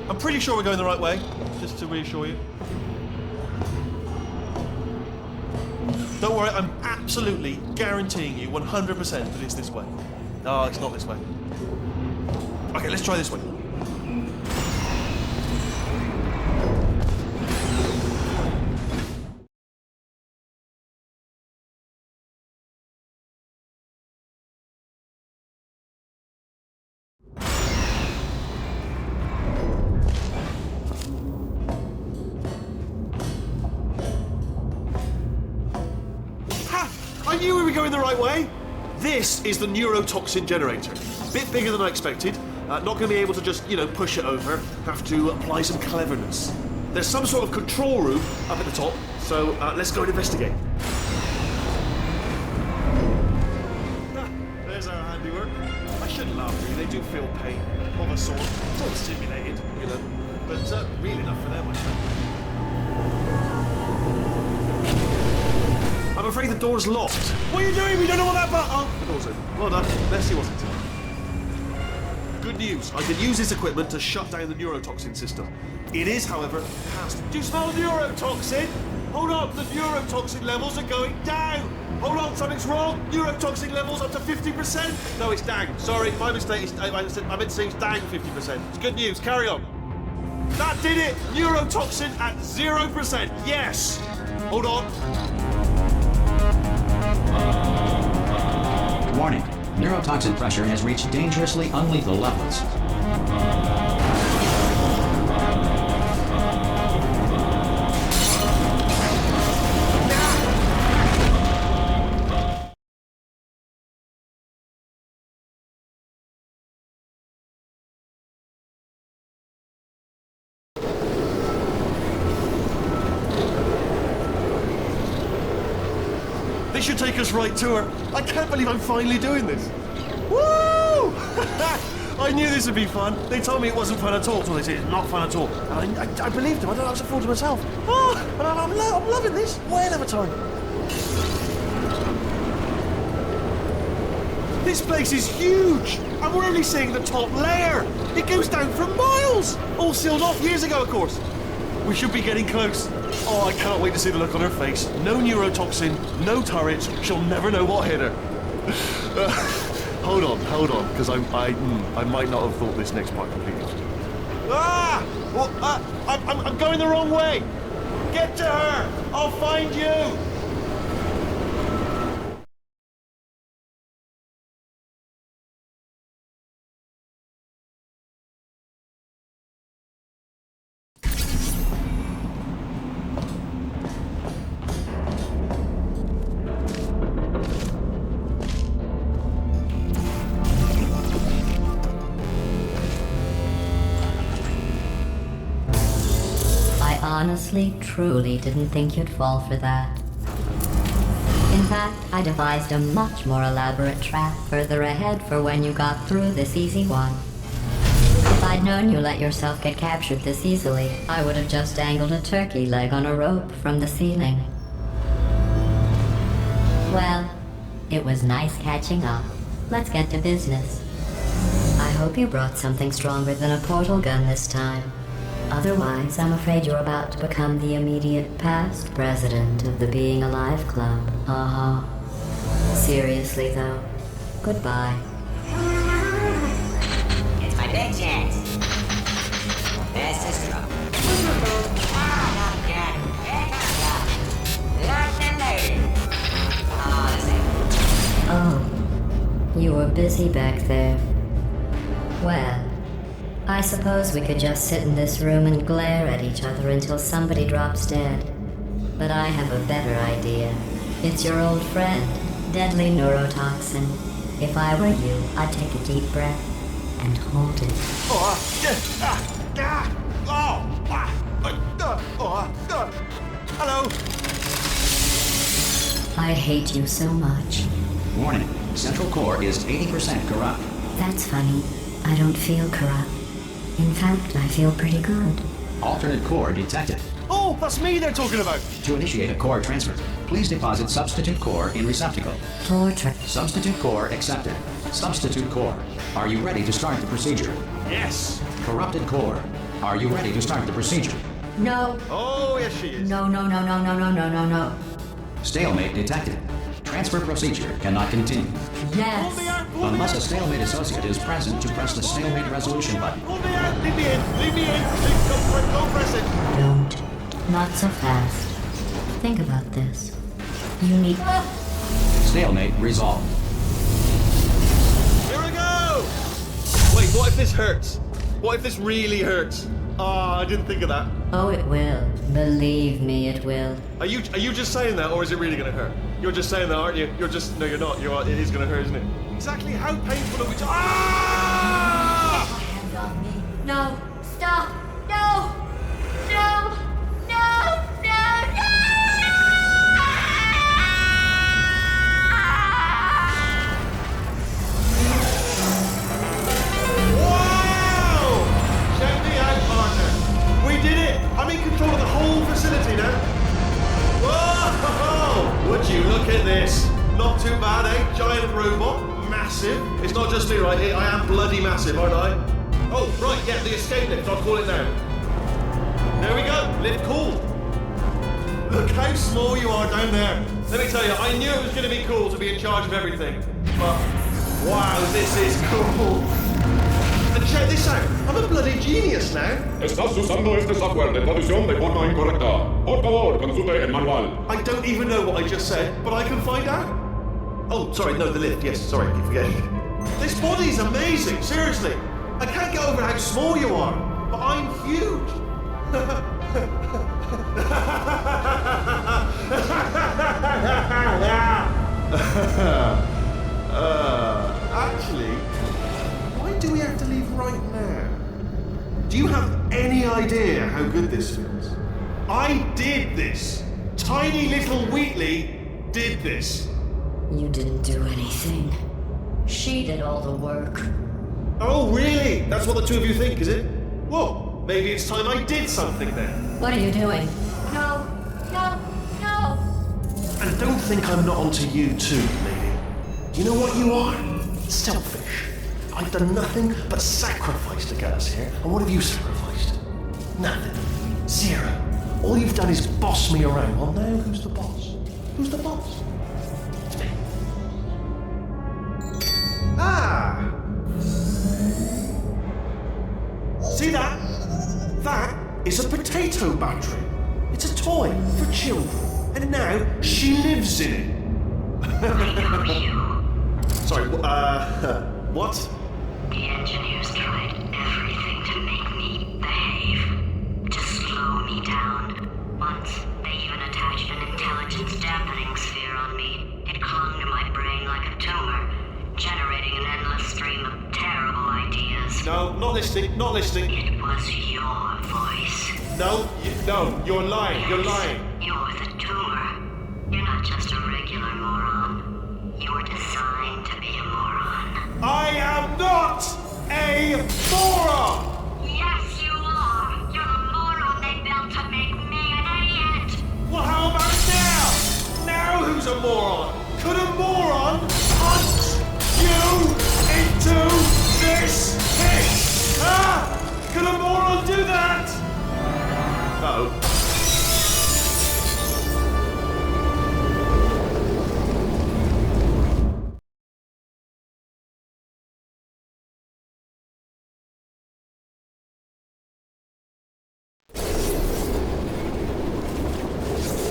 I'm pretty sure we're going the right way, just to reassure you. Don't worry, I'm absolutely guaranteeing you 100% that it's this way. No, it's not this way. Okay, let's try this way. I knew we were going the right way. This is the neurotoxin generator. Bit bigger than I expected. Not going to be able to just, you know, push it over. Have to apply some cleverness. There's some sort of control room up at the top, so let's go and investigate. There's our handiwork. I shouldn't laugh, really. They do feel pain of a sort. It's all simulated, you know, but real enough for them, I think. I'm afraid the door's locked. What are you doing? We don't know what that button. Oh, the door's open. Well done. Let's see what's inside. Good news. I can use this equipment to shut down the neurotoxin system. It is, however, fast. Do you smell neurotoxin? Hold up. The neurotoxin levels are going down. Hold on, something's wrong. Neurotoxin levels up to 50%. No, it's down. Sorry, my mistake. I meant to say it's down 50%. It's good news. Carry on. That did it. Neurotoxin at 0%. Yes. Hold on. Warning. Neurotoxin pressure has reached dangerously unlethal levels. This should take us right to her. I can't believe I'm finally doing this. Woo! I knew this would be fun. They told me it wasn't fun at all. Well, they said it's not fun at all. And I believed them. I don't know, I was a fool to myself. Oh, and I'm loving this. Whale of a time. This place is huge. And we're only seeing the top layer. It goes down for miles. All sealed off years ago, of course. We should be getting close. Oh, I can't wait to see the look on her face. No neurotoxin, no turrets. She'll never know what hit her. Hold on, because I might not have thought this next part completely. Ah! Well, I'm going the wrong way. Get to her. I'll find you. Honestly, truly didn't think you'd fall for that. In fact, I devised a much more elaborate trap further ahead for when you got through this easy one. If I'd known you let yourself get captured this easily, I would have just dangled a turkey leg on a rope from the ceiling. Well, it was nice catching up. Let's get to business. I hope you brought something stronger than a portal gun this time. Otherwise, I'm afraid you're about to become the immediate past president of the Being Alive Club. Seriously, though, goodbye. It's my big chance. This is trouble. Ah, not again. Here comes ya. Locked and loaded. Oh, you were busy back there. Well, I suppose we could just sit in this room and glare at each other until somebody drops dead. But I have a better idea. It's your old friend, deadly neurotoxin. If I were you, I'd take a deep breath and hold it. Hello. I hate you so much. Warning. Central core is 80% corrupt. That's funny. I don't feel corrupt. In fact, I feel pretty good. Alternate core detected. Oh, that's me they're talking about. To initiate a core transfer, please deposit substitute core in receptacle. Substitute core accepted. Substitute core. Are you ready to start the procedure? Yes. Corrupted core. Are you ready to start the procedure? No. Oh, yes she is. No. Stalemate detected. Transfer procedure cannot continue. Yes. Unless a stalemate associate is present to press the stalemate resolution button. Hold me out. Leave me in. Go press it. Don't. Not so fast. Think about this. You need... Stalemate resolved. Here we go. Wait, what if this hurts? What if this really hurts? Ah, I didn't think of that. Oh, it will. Believe me, it will. Are you just saying that, or is it really going to hurt? You're just saying that, aren't you? No, you're not. It is going to hurt, isn't it? Exactly how painful are we? Ah! Hands off me. No. Stop. No. No. No. Wow! Check me out, partner. We did it. I'm in control of the whole facility now. Whoa! Would you look at this? Not too bad, eh? Giant robot, massive. It's not just me, right? I am bloody massive, aren't I? Oh, right, yeah, the escape lift. I'll call it now. There we go. Lift cool. Look how small you are down there. Let me tell you, I knew it was going to be cool to be in charge of everything. But, wow, this is cool. And check this out. I'm a bloody genius now. Estás usando este software de traducción de forma incorrecta. Por favor, consulte el manual. I don't even know what I just said, but I can find out. Oh, sorry, no, the lift. Yes, sorry, I keep forgetting. This body's amazing, seriously. I can't get over how small you are, but I'm huge. Actually, why do we have to leave right now? Do you have any idea how good this feels? I did this. Tiny little Wheatley did this. You didn't do anything. She did all the work. Oh, really? That's what the two of you think, is it? Well, maybe it's time I did something then. What are you doing? No, no, no! And don't think I'm not onto you too, lady. You know what you are? Selfish. I've done nothing but sacrifice to get us here. And what have you sacrificed? Nothing. Zero. All you've done is boss me around. Well, now who's the boss? Who's the boss? It's me. Ah! See that? That is a potato battery. It's a toy for children. And now she lives in it. Sorry, what? The engineers tried everything to make me behave, to slow me down. Once, they even attached an intelligence dampening sphere on me. It clung to my brain like a tumor, generating an endless stream of terrible ideas. No, not listening, not listening. It was your voice. No, you're lying, you're lying. You're the tumor. You're not just a regular moron. You were designed to be a moron. I am not a moron! Yes, you are. You're the moron they built to make me an idiot. Well, how about now? Now who's a moron? Could a moron punch you into this pit? Huh? Could a moron do that? No.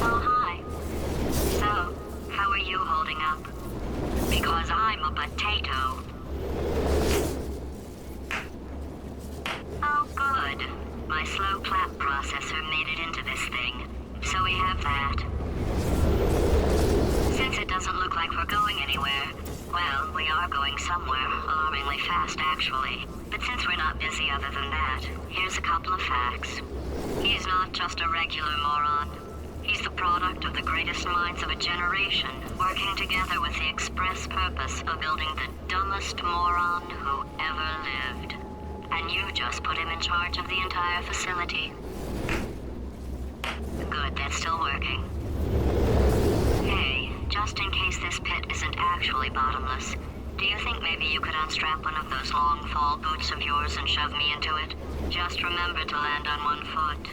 Oh, hi. So, how are you holding up? Because I'm a potato. Oh, good. My slow clap processor made it into this thing. So we have that. Since it doesn't look like we're going anywhere, well, we are going somewhere, alarmingly fast, actually. But since we're not busy other than that, here's a couple of facts. He's not just a regular moron. He's the product of the greatest minds of a generation, working together with the express purpose of building the dumbest moron who ever lived. And you just put him in charge of the entire facility. Good, that's still working. Hey, just in case this pit isn't actually bottomless, do you think maybe you could unstrap one of those long fall boots of yours and shove me into it? Just remember to land on one foot.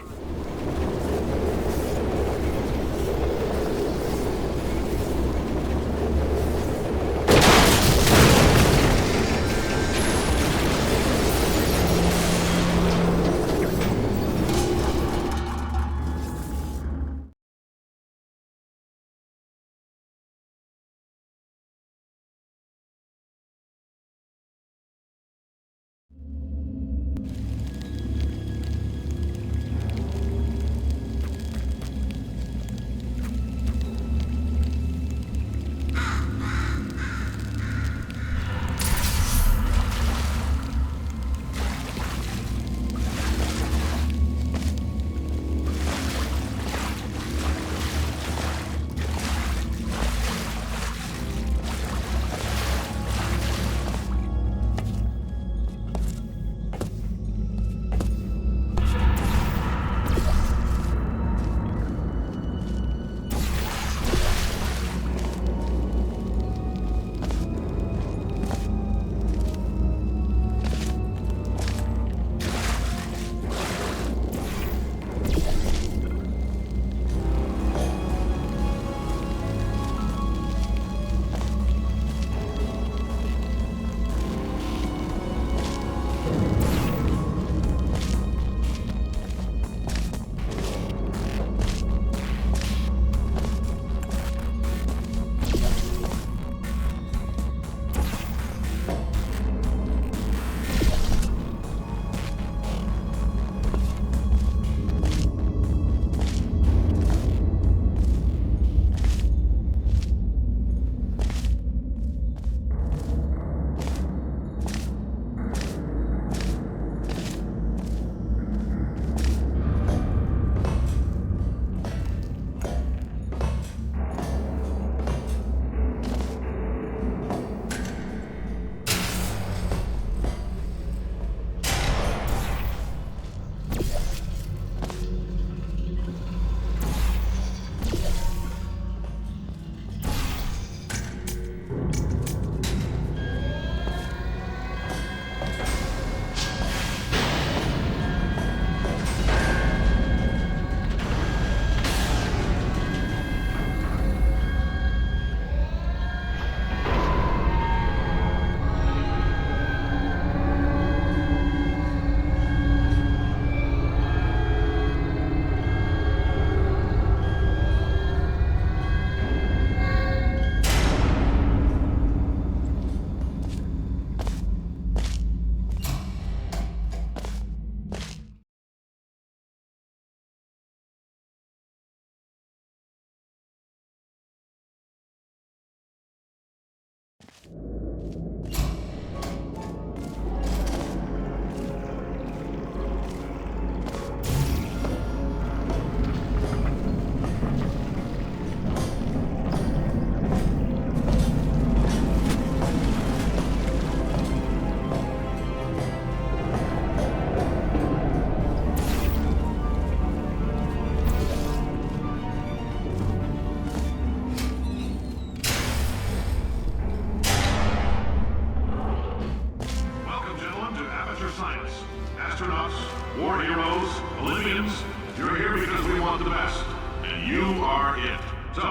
Olympians, you're here because we want the best, and you are it. So,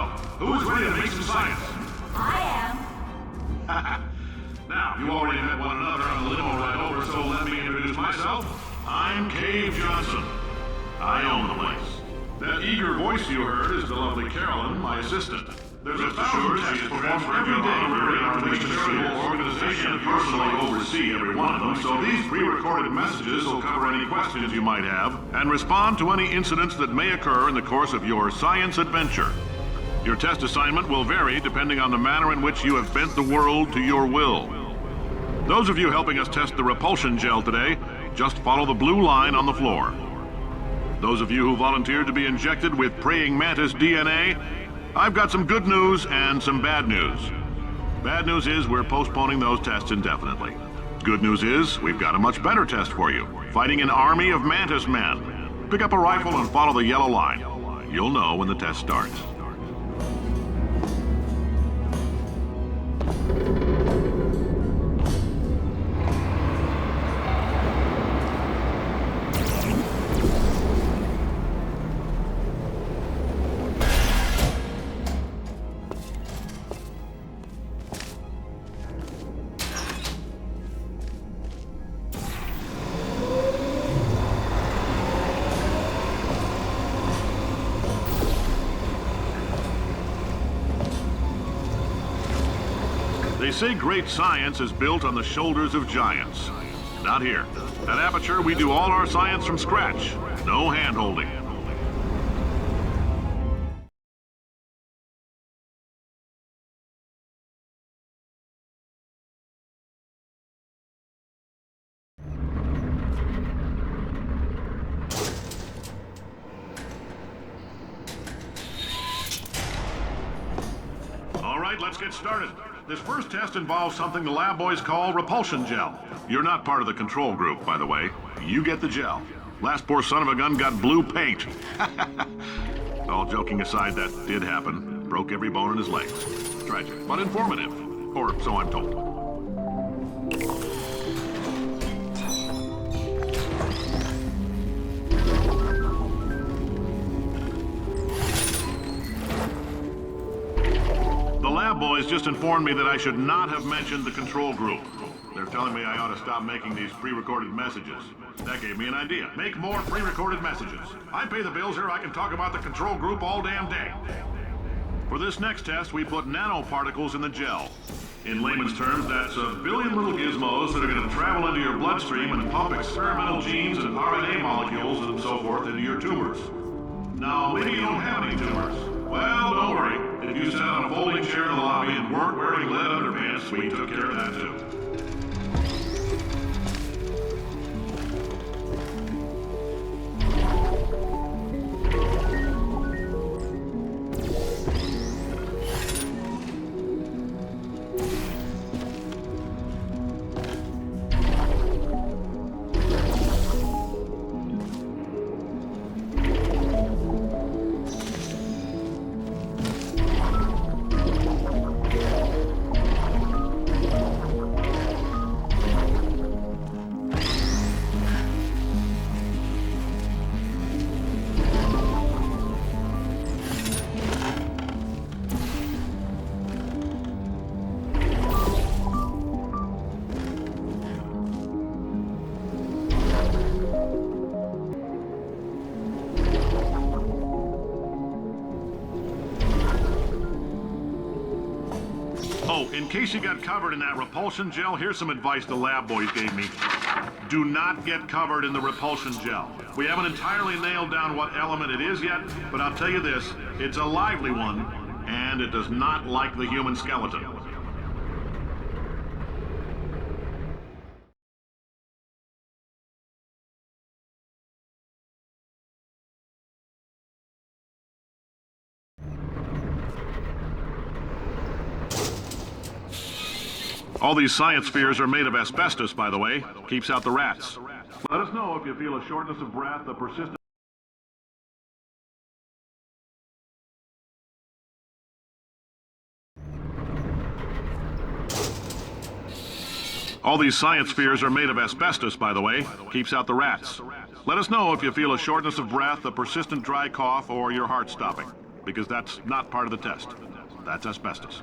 who is ready to make some science? I am. Now, you already met one another on the limo ride over, so let me introduce myself. I'm Cave Johnson. I own the place. That eager voice you heard is the lovely Carolyn, my assistant. There's a thousand tests performed every day to make sure your organization personally oversee every one of them, so these pre-recorded messages will cover any questions you might have and respond to any incidents that may occur in the course of your science adventure. Your test assignment will vary depending on the manner in which you have bent the world to your will. Those of you helping us test the repulsion gel today, just follow the blue line on the floor. Those of you who volunteered to be injected with praying mantis DNA, I've got some good news and some bad news. Bad news is we're postponing those tests indefinitely. Good news is we've got a much better test for you, fighting an army of mantis men. Pick up a rifle and follow the yellow line. You'll know when the test starts. They say great science is built on the shoulders of giants. Not here. At Aperture, we do all our science from scratch. No hand-holding. All right, let's get started. This first test involves something the lab boys call repulsion gel. You're not part of the control group, by the way. You get the gel. Last poor son of a gun got blue paint. All joking aside, that did happen. Broke every bone in his legs. Tragic, but informative. Or so I'm told. The lab boys just informed me that I should not have mentioned the control group. They're telling me I ought to stop making these pre-recorded messages. That gave me an idea. Make more pre-recorded messages. I pay the bills here, I can talk about the control group all damn day. For this next test, we put nanoparticles in the gel. In layman's terms, that's a billion little gizmos that are going to travel into your bloodstream and pump experimental genes and RNA molecules and so forth into your tumors. Now, maybe you don't have any tumors. Well, don't worry. If you sat on a folding chair in the lobby and weren't wearing lead underpants, we took care of that too. Oh, in case you got covered in that repulsion gel, here's some advice the lab boys gave me. Do not get covered in the repulsion gel. We haven't entirely nailed down what element it is yet, but I'll tell you this, it's a lively one, and it does not like the human skeleton. All these science spheres are made of asbestos, by the way. Keeps out the rats. Let us know if you feel a shortness of breath, a persistent... All these science spheres are made of asbestos, by the way. Keeps out the rats. Let us know if you feel a shortness of breath, a persistent dry cough, or your heart stopping, because that's not part of the test. That's asbestos.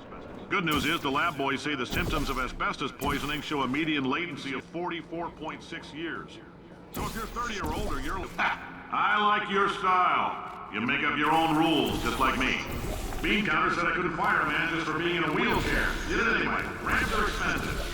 Good news is the lab boys say the symptoms of asbestos poisoning show a median latency of 44.6 years. So if you're 30 or older, you're... I like your style. You make up your own rules, just like me. Bean Counter said I couldn't fire a man just for being in a wheelchair. Did it anyway. Ramps are expensive.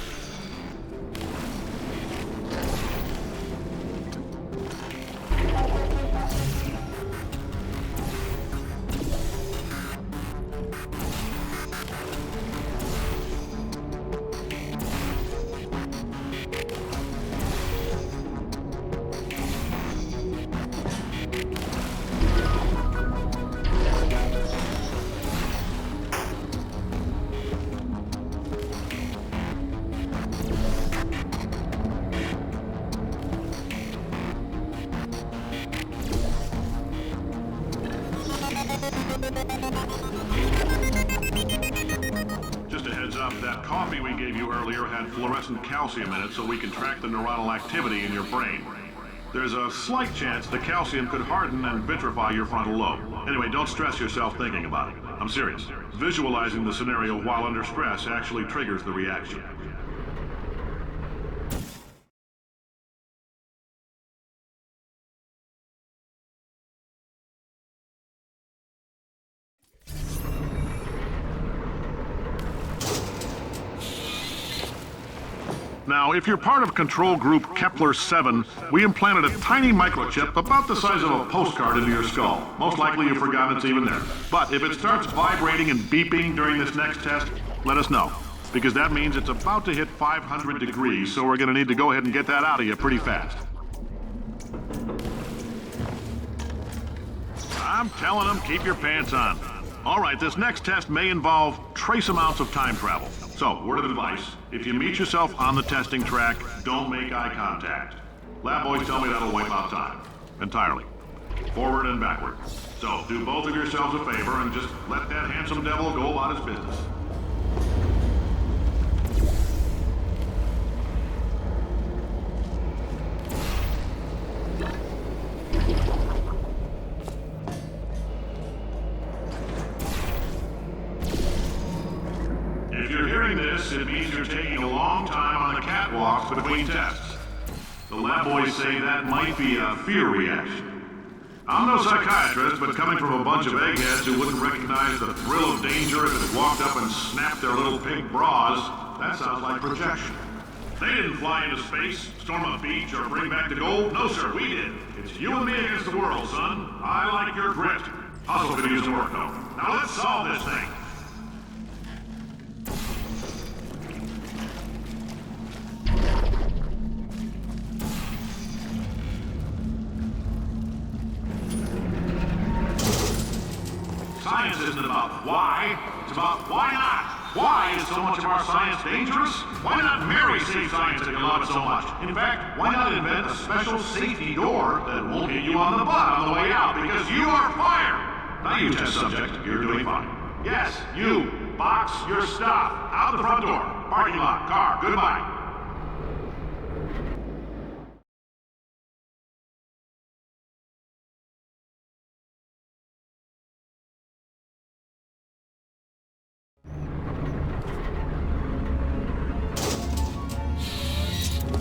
Just a heads up, that coffee we gave you earlier had fluorescent calcium in it so we can track the neuronal activity in your brain. There's a slight chance the calcium could harden and vitrify your frontal lobe. Anyway, don't stress yourself thinking about it. I'm serious. Visualizing the scenario while under stress actually triggers the reaction. Now, if you're part of control group Kepler-7, we implanted a tiny microchip about the size of a postcard into your skull. Most likely you've forgotten it's even there. But if it starts vibrating and beeping during this next test, let us know. Because that means it's about to hit 500 degrees, so we're going to need to go ahead and get that out of you pretty fast. I'm telling them, keep your pants on. All right, this next test may involve trace amounts of time travel. So, word of advice, if you meet yourself on the testing track, don't make eye contact. Lab boys tell me that'll wipe out time. Entirely. Forward and backward. So, do both of yourselves a favor and just let that handsome devil go about his business. If you're hearing this, it means you're taking a long time on the catwalks between tests. The lab boys say that might be a fear reaction. I'm no psychiatrist, but coming from a bunch of eggheads who wouldn't recognize the thrill of danger if it walked up and snapped their little pink bras, that sounds like projection. They didn't fly into space, storm a beach, or bring back the gold. No, sir, we did. It's you and me against the world, son. I like your grit. Hustle could use some work, though. Now let's solve this thing. Science isn't about why, it's about why not. Why is so much of our science dangerous? Why not marry safe science if you love it so much? In fact, why not invent a special safety door that won't hit you on the butt on the way out because you are fired? Now you test subject, you're doing fine. Yes, you, box your stuff, out the front door, parking lot, car, goodbye.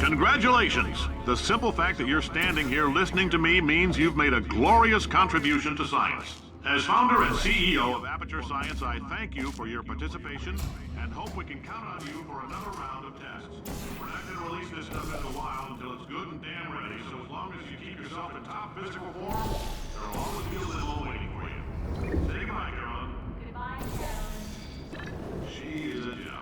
Congratulations! The simple fact that you're standing here listening to me means you've made a glorious contribution to science. As founder and CEO of Aperture Science, I thank you for your participation and hope we can count on you for another round of tests. We're not going to release this stuff in a while until it's good and damn ready, so as long as you keep yourself in top physical form, there'll always be a limo waiting for you. Say goodbye, Carolyn. Goodbye, Carolyn. She is a gem.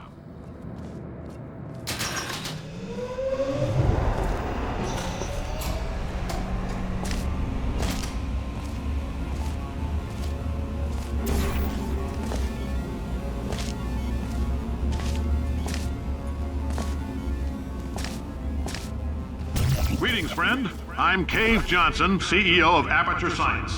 Greetings, friend. I'm Cave Johnson, CEO of Aperture Science.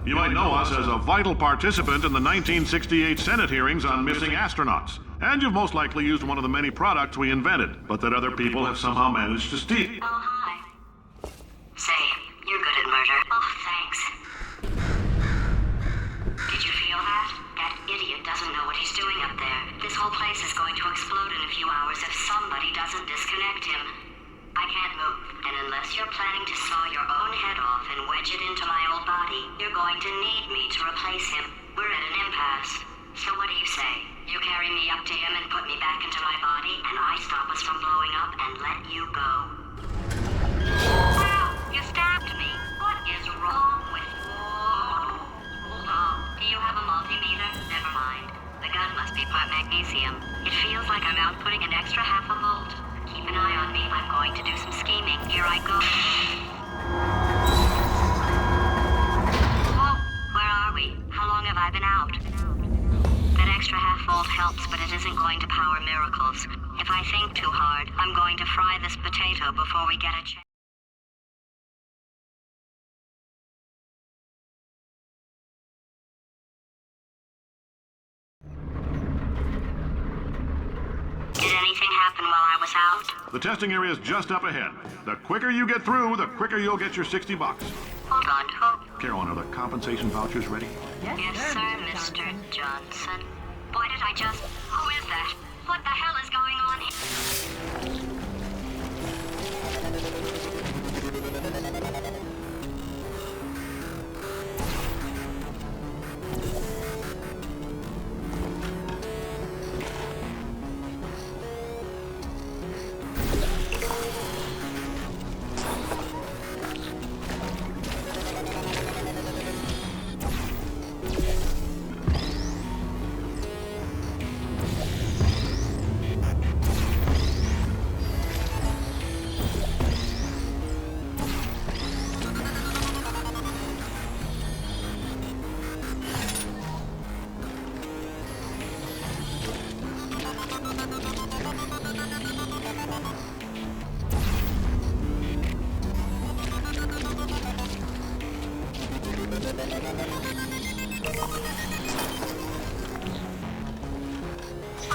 You might know us as a vital participant in the 1968 Senate hearings on missing astronauts. And you've most likely used one of the many products we invented, but that other people have somehow managed to steal. Oh, hi. Say, you're good at murder. Oh, thanks. Did you feel that? That idiot doesn't know what he's doing up there. This whole place is going to explode in a few hours if somebody doesn't disconnect him. I can't move, and unless you're planning to saw your own head off and wedge it into my old body, you're going to need me to replace him. We're at an impasse. So what do you say? You carry me up to him and put me back into my body, and I stop us from blowing up and let you go. Wow, you stabbed me. What is wrong with you? Oh, do you have a multimeter? Never mind. The gun must be part magnesium. It feels like I'm outputting an extra half a volt. Keep an eye on me. I'm going to do some scheming. Here I go. Whoa, where are we? How long have I been out? That extra half volt helps, but it isn't going to power miracles. If I think too hard, I'm going to fry this potato before we get a chance. Did anything happen while I was out? The testing area is just up ahead. The quicker you get through, the quicker you'll get your $60. Hold on, who? Carolyn, are the compensation vouchers ready? Yes, sir, Mr. Johnson. Boy, did I just... Who is that? What the hell is going on here?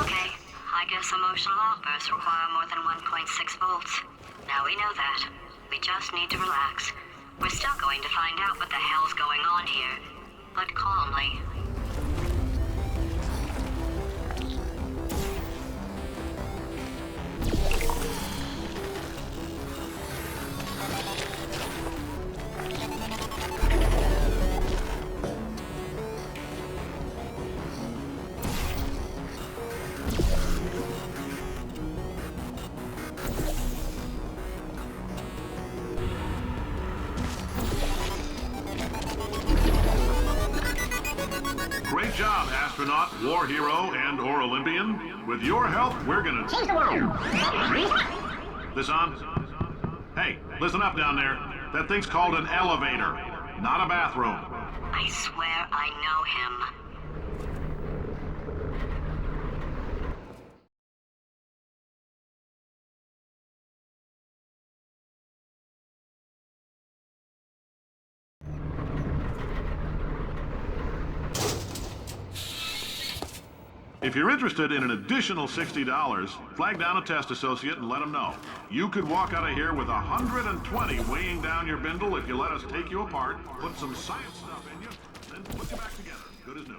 Okay, I guess emotional outbursts require more than 1.6 volts. Now we know that. We just need to relax. We're still going to find out what the hell's going on here, but calmly. Great job, astronaut, war hero, and/or Olympian. With your help, we're gonna change the world. This on? Hey, listen up down there. That thing's called an elevator, not a bathroom. I swear I know him. If you're interested in an additional $60, flag down a test associate and let them know. You could walk out of here with 120 weighing down your bindle if you let us take you apart, put some science stuff in you, then put you back together. Good as new.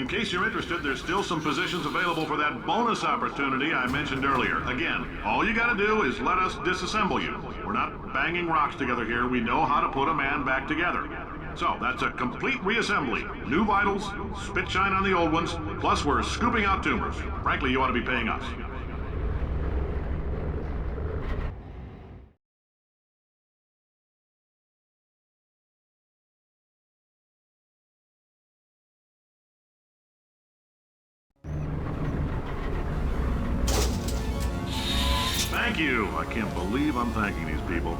In case you're interested, there's still some positions available for that bonus opportunity I mentioned earlier. Again, all you gotta do is let us disassemble you. We're not banging rocks together here. We know how to put a man back together. So, that's a complete reassembly. New vitals, spit shine on the old ones, plus we're scooping out tumors. Frankly, you ought to be paying us. Thank you. I can't believe I'm thanking these people.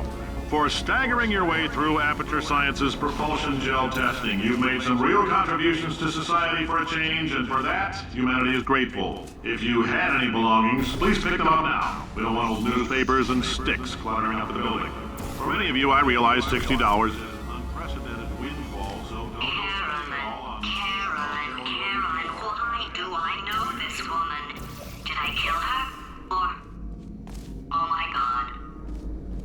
For staggering your way through Aperture Science's propulsion gel testing, you've made some real contributions to society for a change, and for that, humanity is grateful. If you had any belongings, please pick them up now. We don't want old newspapers and sticks cluttering up the building. For many of you, I realize $60 is an unprecedented windfall, so don't Carolyn, why do I know this woman? Did I kill her? Or... Oh my god.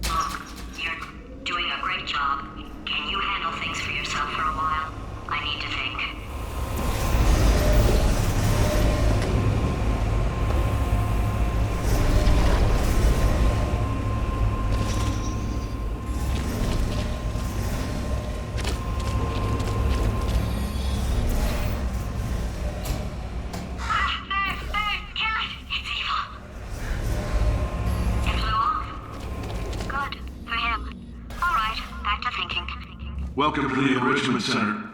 Look, you're doing a great job. Can you handle things for yourself for a while? I need to think. Welcome to the Enrichment Center.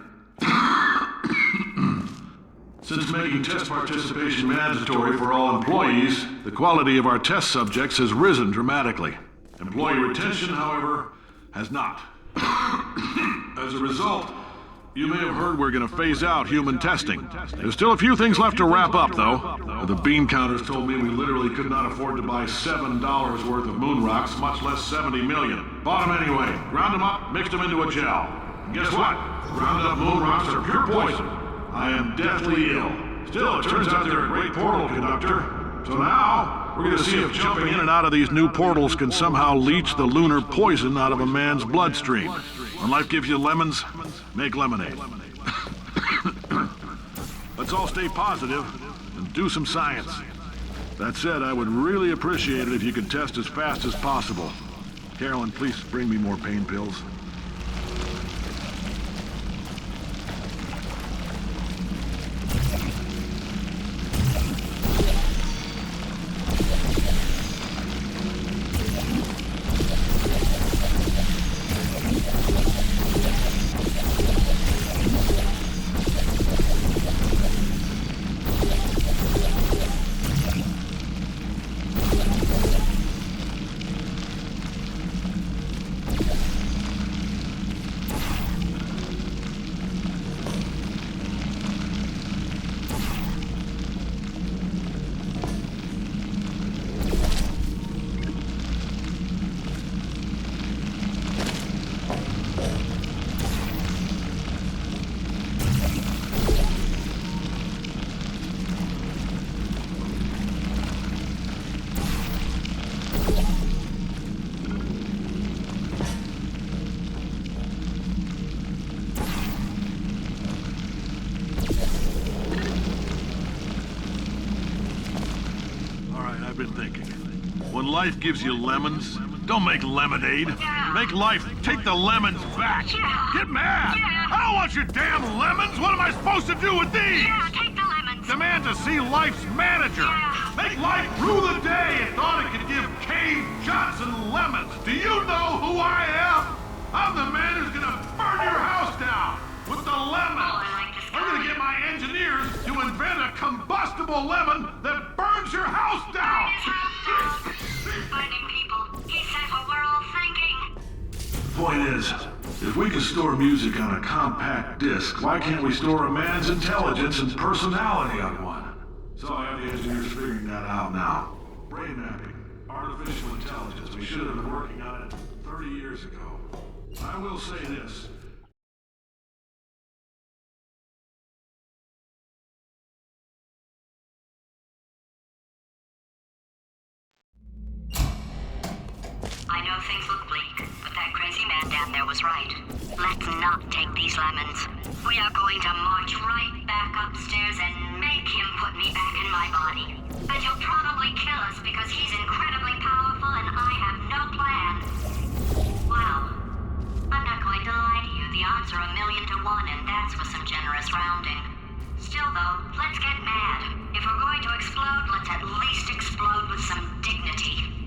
Since making test participation mandatory for all employees, the quality of our test subjects has risen dramatically. Employee retention, however, has not. As a result, you may have heard we're going to phase out human testing. There's still a few things left to wrap up, though. The bean counters told me we literally could not afford to buy $7 worth of moon rocks, much less 70 million. Bought them anyway, ground them up, mixed them into a gel. And guess what? Ground up moon rocks are pure poison. I am deathly ill. Still, it turns out they're a great portal conductor. So now, we're going to see if jumping in and out of these new portals can somehow leach the lunar poison out of a man's bloodstream. When life gives you lemons, make lemonade. Let's all stay positive and do some science. That said, I would really appreciate it if you could test as fast as possible. Carolyn, please bring me more pain pills. Been thinking. When life gives you lemons, don't make lemonade. Make life take the lemons back. Get mad. I don't want your damn lemons. What am I supposed to do with these? Take the lemons. Demand to see life's manager. Make life rue the day it thought it could give Cave Johnson lemons. Do you know who I am? I'm the man who's gonna burn your house down with the lemon. I'm gonna get my engineers to invent a combustible lemon that burns your house down. Finding people. He said what we're all thinking. The point is, if we can store music on a compact disc, why can't we store a man's intelligence and personality on one? So I have the engineers figuring that out now. Brain mapping, artificial intelligence. We should have been working on it 30 years ago. I will say this. I know things look bleak, but That crazy man down there was right. Let's not take these lemons. We are going to march right back upstairs and make him put me back in my body. And he'll probably kill us because he's incredibly powerful and I have no plan. Well, I'm not going to lie to you. The odds are 1,000,000 to 1, and that's with some generous rounding. Still, though, let's get mad. If we're going to explode, let's at least explode with some dignity.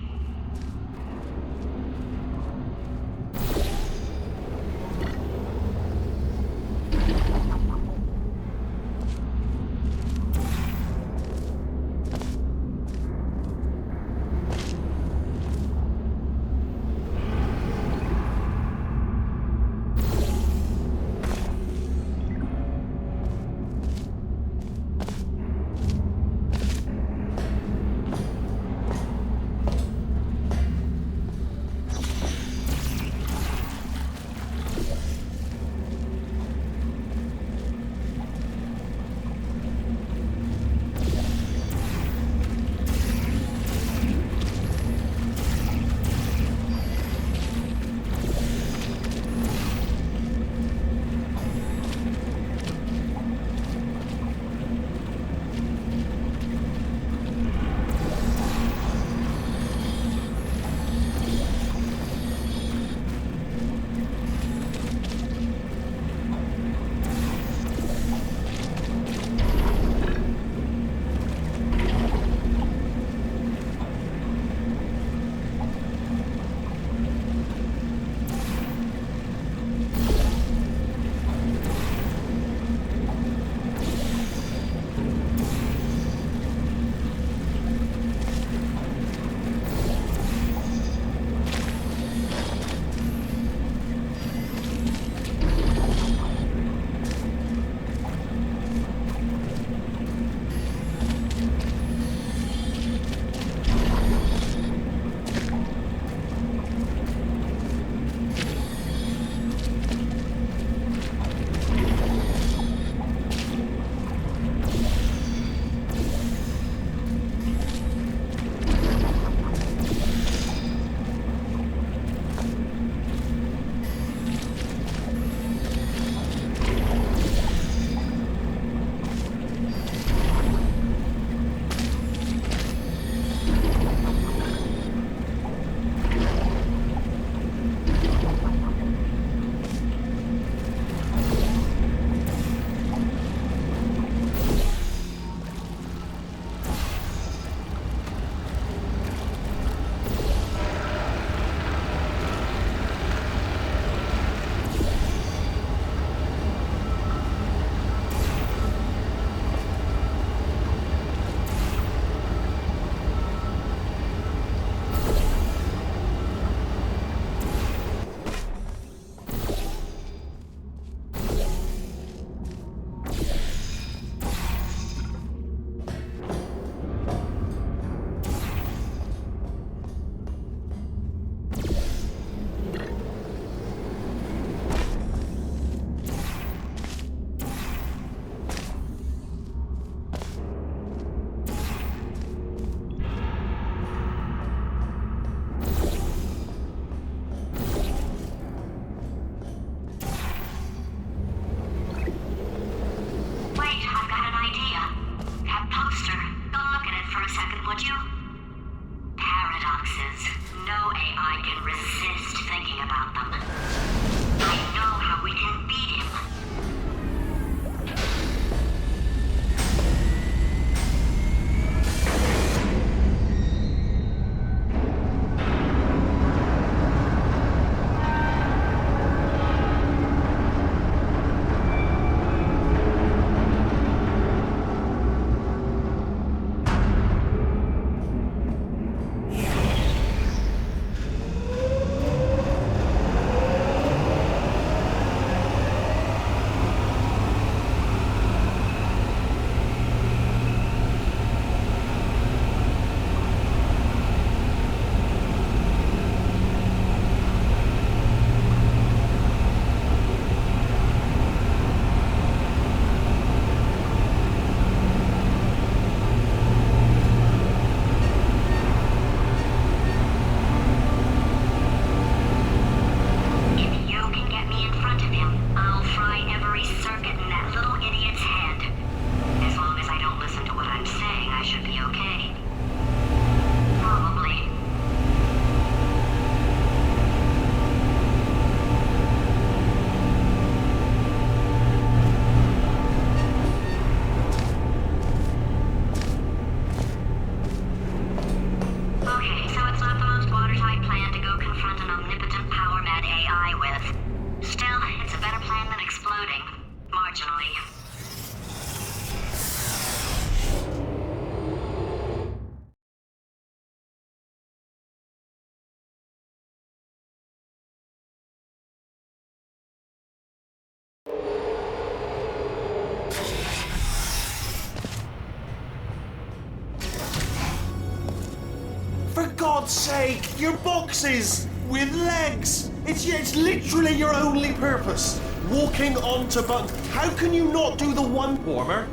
For God's sake, your boxes with legs. It's literally your only purpose. Walking onto buttons. How can you not do the one warmer?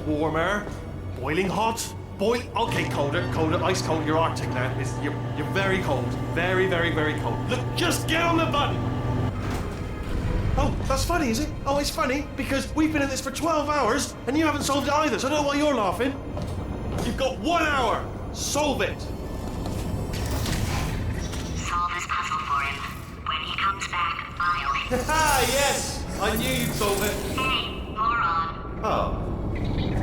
Warmer. Boiling hot. Okay, colder, ice cold. You're Arctic now. You're very cold. Very, very, very cold. Look, just get on the button. Oh, that's funny, is it? Oh, it's funny because we've been in this for 12 hours and you haven't solved it either, so I don't know why you're laughing. You've got 1 hour. Solve it. Solve his puzzle for him. When he comes back, I'll... Ah, yes! I knew you'd solve it. Hey, moron. Oh.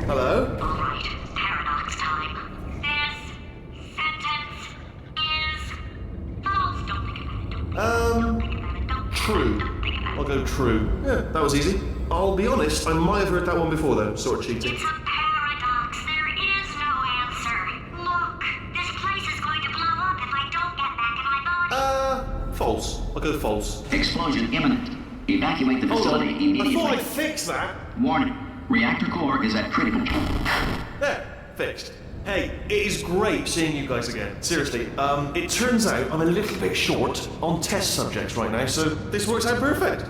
Hello? All right, paradox time. This sentence is false. Don't think about it. Don't think about it. Don't True. Don't think about it. I'll go true. Yeah, that was easy. I'll be honest, I might have heard that one before though, sort of cheating. It's a paradox. There is no answer. Look, this place is going to blow up if I don't get back in my body. False. I'll go false. Explosion imminent. Evacuate the facility I immediately. thought I'd fix that. Warning. Reactor core is at critical. There, fixed. Hey, it is great seeing you guys again. Seriously, it turns out I'm a little bit short on test subjects right now, so this works out perfect.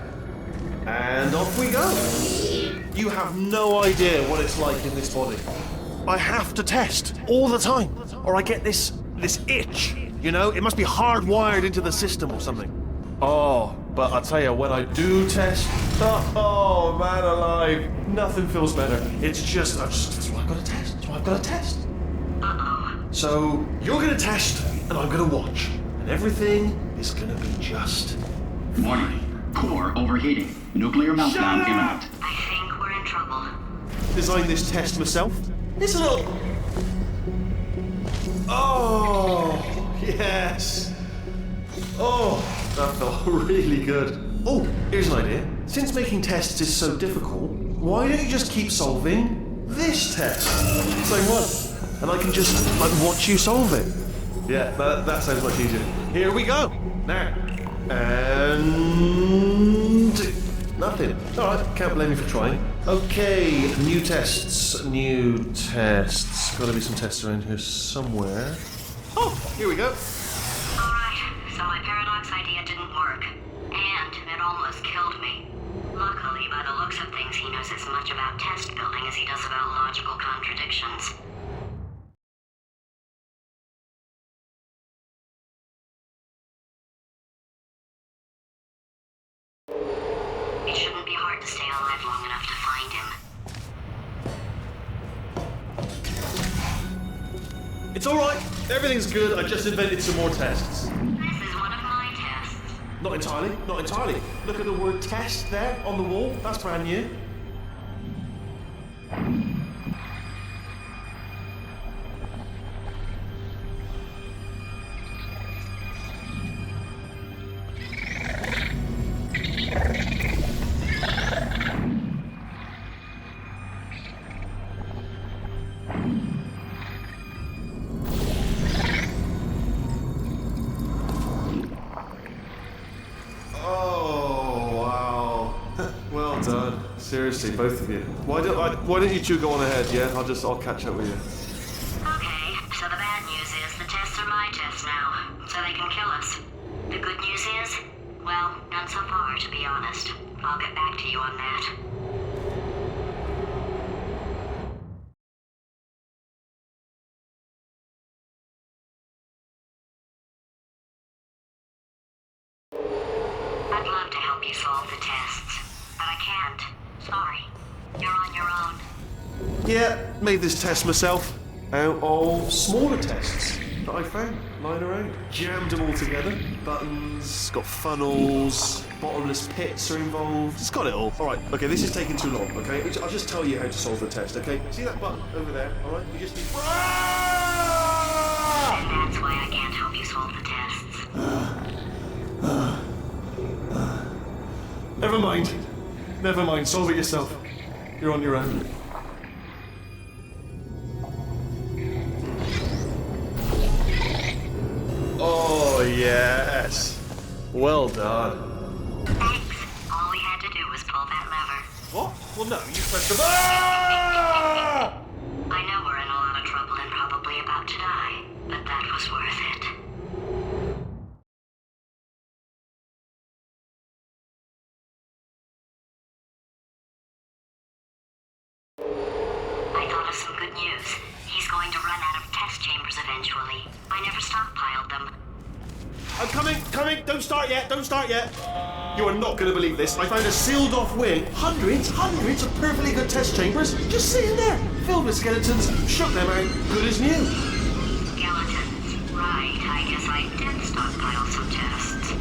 And off we go. You have no idea what it's like in this body. I have to test all the time, or I get this itch. You know, it must be hardwired into the system or something. Oh, but I tell you, when I do test, oh man alive, nothing feels better. It's just, that's why I've got to test. That's why I've got to test. So you're gonna test, and I'm gonna watch, and everything is gonna be just Warning. Core overheating. Nuclear meltdown up! imminent. I think we're in trouble. Designed this test myself. It's a little. Oh yes. Oh, that felt really good. Oh, here's an idea. Since making tests is so difficult, why don't you just keep solving this test? Same one. And I can just, watch you solve it. Yeah, that sounds much easier. Here we go. Now. And... nothing. Alright, can't blame you for trying. Okay, new tests. Gotta be some tests around here somewhere. Oh, here we go. Alright, so my paradox idea didn't work. And it almost killed me. Luckily, by the looks of things, he knows as much about test building as he does about logical contradictions. It shouldn't be hard to stay alive long enough to find him. It's alright. Everything's good. I just invented some more tests. This is one of my tests. Not entirely. Look at the word test there on the wall. That's brand new. Seriously, both of you. Why don't you two go on ahead, yeah? I'll catch up with you. Okay, so the bad news is the tests are my tests now, so they can kill us. The good news is, well, none so far, to be honest. I'll get back to you on that. I'd love to help you solve the tests, but I can't. Sorry. You're on your own. Yeah, made this test myself out of smaller tests that I found lying around. Jammed them all together. Buttons, got funnels, bottomless pits are involved. It's got it all. Alright, okay, this is taking too long, okay? I'll just tell you how to solve the test, okay? See that button over there, alright? You just need... And that's why I can't help you solve the tests. Never mind, solve it yourself. You're on your own. Oh, yes. Well done. Thanks. All we had to do was pull that lever. What? Well, no, you pressed the... Ah! I know we're in a lot of trouble and probably about to die, but that was worth it. I thought of some good news. He's going to run out of test chambers eventually. I never stockpiled them. I'm coming! Don't start yet! You are not going to believe this. I found a sealed-off wing. Hundreds of perfectly good test chambers just sitting there, filled with skeletons. Shook them out, good as new. Skeletons. Right, I guess I did stockpile some tests.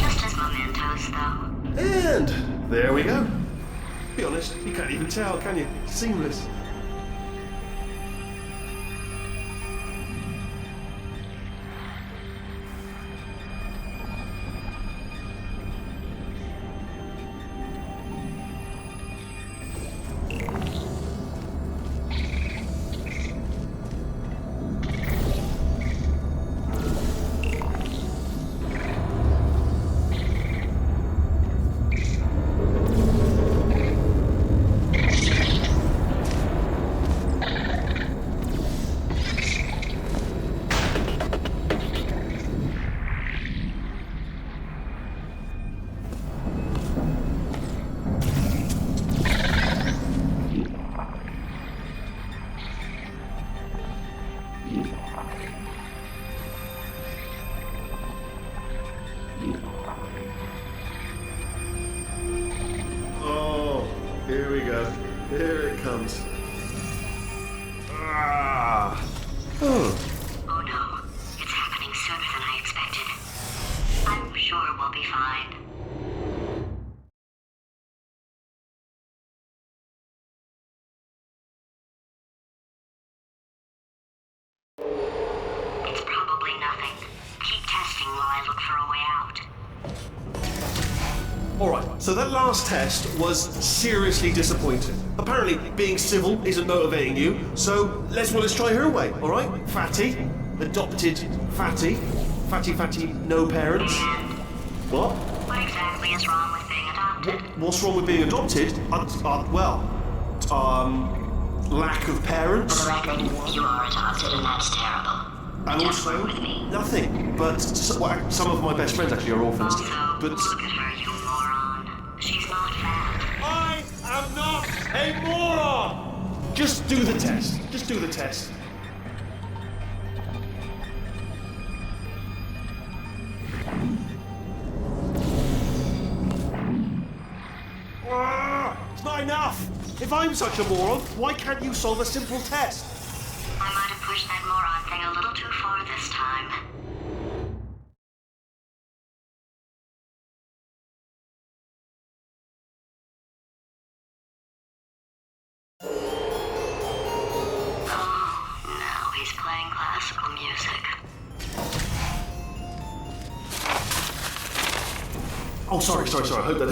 Just as mementos, though. And there we go. Be honest, you can't even tell, can you? Seamless. Oh, here we go. Here it comes. Ah. Oh. Oh no, it's happening sooner than I expected. I'm sure we'll be fine. It's probably nothing. Keep testing while I look for a way out. Alright, so that last test was seriously disappointing. Apparently, being civil isn't motivating you, so let's try her way, alright? Fatty, adopted Fatty. Fatty, no parents. What? What exactly is wrong with being adopted? What's wrong with being adopted? Lack of parents. For the record, you are adopted and that's terrible. And Don't also, work with me. nothing. But some of my best friends actually are orphans. Also, But look at her, you moron. She's not fat. I am not a moron! Just do the test. It's not enough! If I'm such a moron, why can't you solve a simple test? I might have pushed that moron thing a little too far this time. Oh, now he's playing classical music. Oh, sorry. I hope that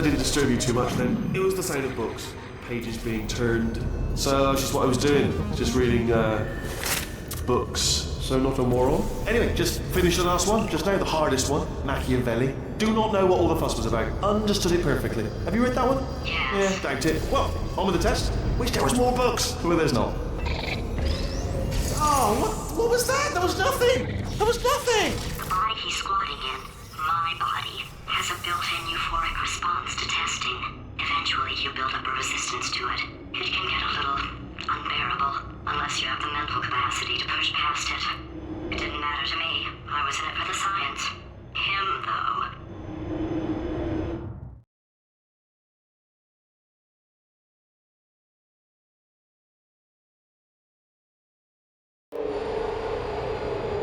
didn't disturb you too much then. It was the sound of books, pages being turned. So that's just what I was doing, just reading books. So not a moron. Anyway, just finished the last one, just now, the hardest one, Machiavelli. Do not know what all the fuss was about. Understood it perfectly. Have you read that one? Yes. Yeah, doubt it. Well, on with the test. Wish there was more books. Well, there's not. Oh, what was that? There was nothing! The body he's squatting in, my body, has a built-in euphoric response to testing. Eventually, you build up a resistance to it. It can get a little unbearable, unless you have the mental capacity to push past it. It didn't matter to me. I was in it for the science. Him, though.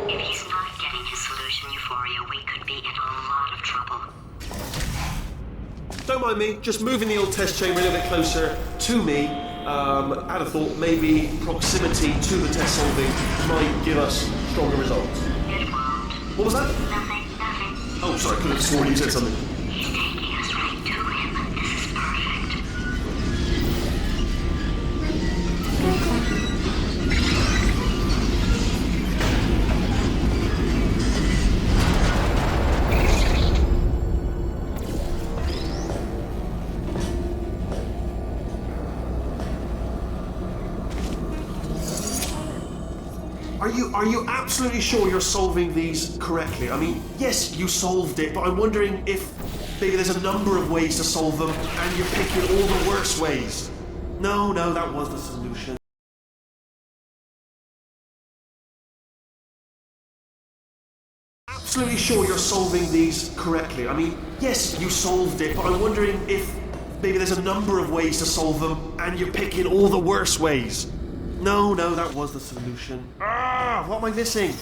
If he's not getting his solution euphoria, we could be in a lot of trouble. Don't mind me, just moving the old test chamber a little bit closer to me. I'd have thought maybe proximity to the test solving might give us stronger results. It won't. What was that? Nothing. Oh, sorry, I could have sworn you said something. He's taking us right to him. This is perfect. Are you absolutely sure you're solving these correctly? I mean, yes, you solved it, but I'm wondering if maybe there's a number of ways to solve them, and you're picking all the worst ways. No, that was the solution. Absolutely sure you're solving these correctly. I mean, yes, you solved it, but I'm wondering if maybe there's a number of ways to solve them, and you're picking all the worst ways. No, that was the solution. What am I missing?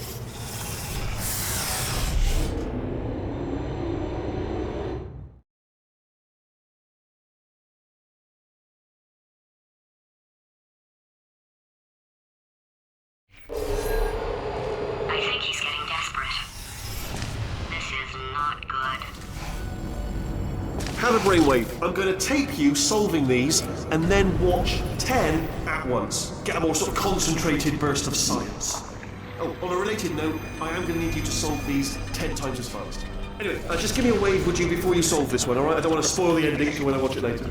I think he's getting desperate. This is not good. Have a brainwave. I'm going to tape you solving these, and then watch 10 at once. Get a more sort of concentrated burst of science. Oh, on a related note, I am going to need you to solve these 10 times as fast. Anyway, just give me a wave, would you, before you solve this one, alright? I don't want to spoil the ending for when I watch it later.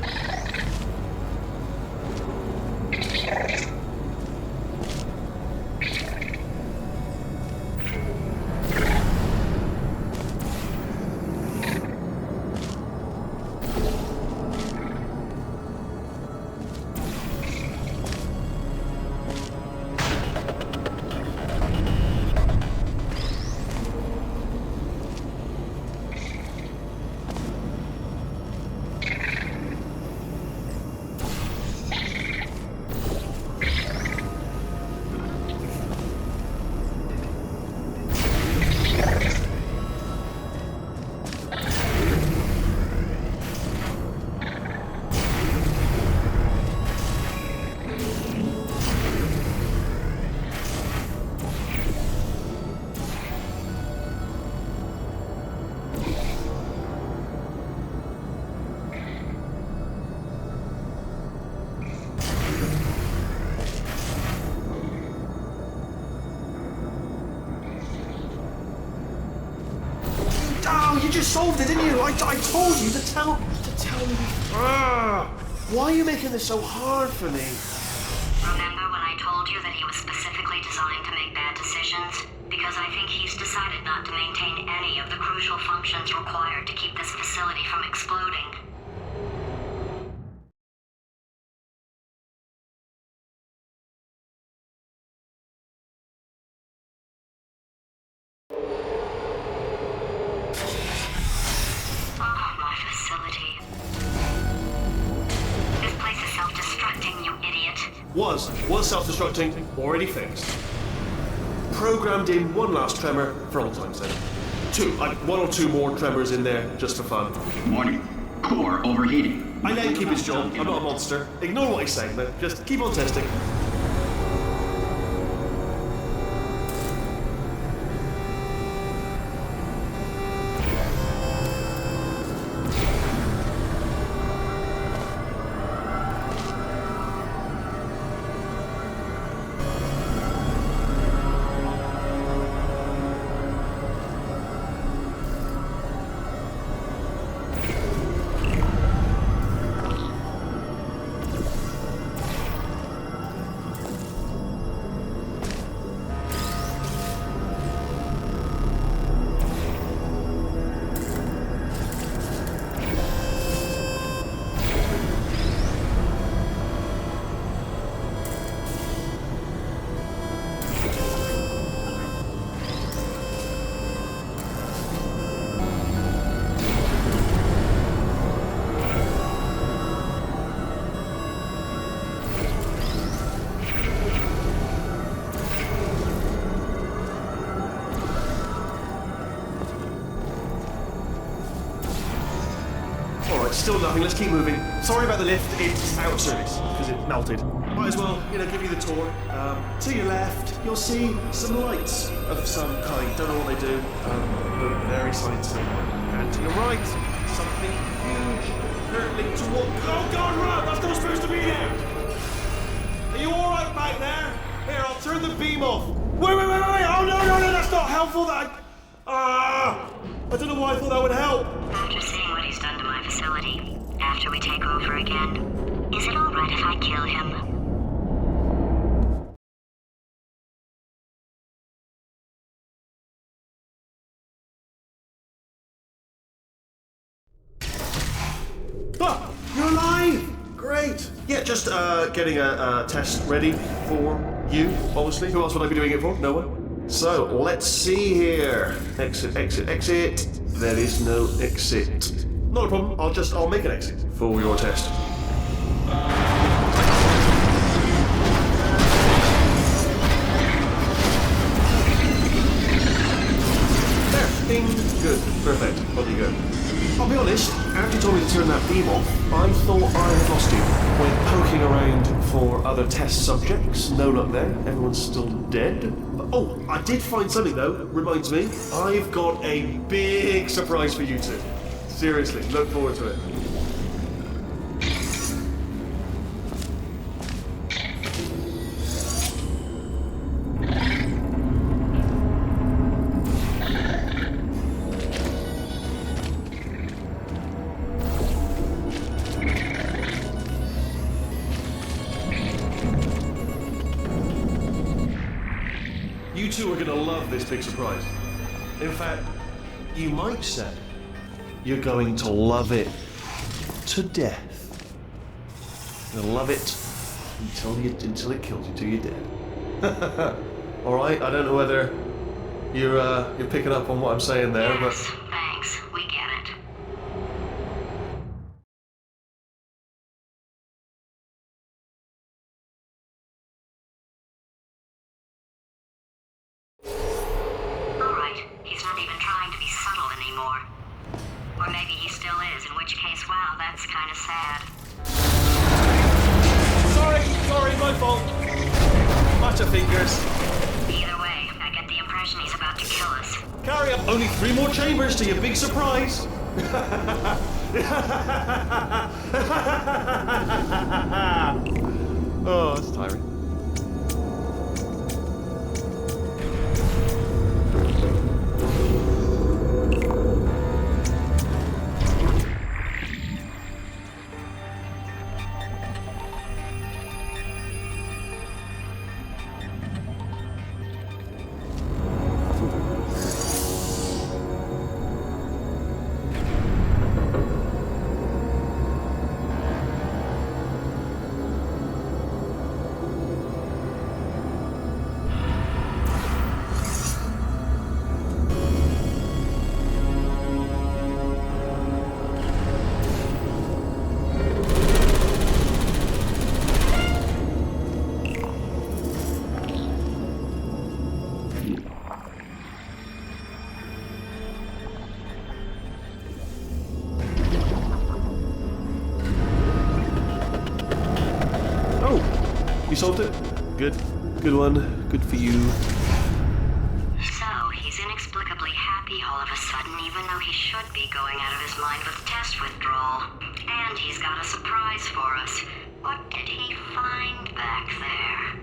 Oh, you just solved it, didn't you? I told you to tell me. Why are you making this so hard for me? Remember when I told you that he was specifically designed to make bad decisions? Because I think he's decided not to maintain any of the crucial functions required to keep this facility from exploding. My facility. This place is self-destructing, you idiot. Was self-destructing, already fixed. Programmed in one last tremor for old time's sake. One or two more tremors in there, just for fun. Warning. Core overheating. I let him keep his job, I'm not a monster. Ignore what he's saying, though. Just keep on testing. Alright, still nothing, let's keep moving. Sorry about the lift, it's out of service, because it melted. Might as well, give you the tour. To your left, you'll see some lights of some kind. Don't know what they do, but very scientific. And to your right, something huge, hurtling toward... Oh God, run! That's not supposed to be there! Are you alright back there? Here, I'll turn the beam off. Wait! Oh no, that's not helpful, I don't know why I thought that would help. After seeing what he's done to my facility, after we take over again, is it alright if I kill him? Ah, you're alive! Great! Yeah, just getting a test ready for you, obviously. Who else would I be doing it for? No one? So, let's see here. Exit, exit, exit. There is no exit. Not a problem, I'll make an exit for your test. There, ding, good, perfect, on you go. I'll be honest, after you told me to turn that beam off, I thought I had lost you. Went poking around for other test subjects, no luck there, everyone's still dead. Oh, I did find something though, reminds me. I've got a big surprise for you two. Seriously, look forward to it. You two are going to love this big surprise. In fact, you might say you're going to love it to death. You'll love it until it kills you, till you're dead. All right. I don't know whether you're picking up on what I'm saying there, Yes, but thanks. We get it. All right. He's not even trying to be subtle anymore. Or maybe he still is, in which case, wow, that's kind of sad. sorry, my fault. Butterfingers. Either way, I get the impression he's about to kill us. Carry up. Only 3 more chambers to your big surprise. Oh, that's tiring. You solved it? Good. Good one. Good for you. So, he's inexplicably happy all of a sudden, even though he should be going out of his mind with test withdrawal. And he's got a surprise for us. What did he find back there?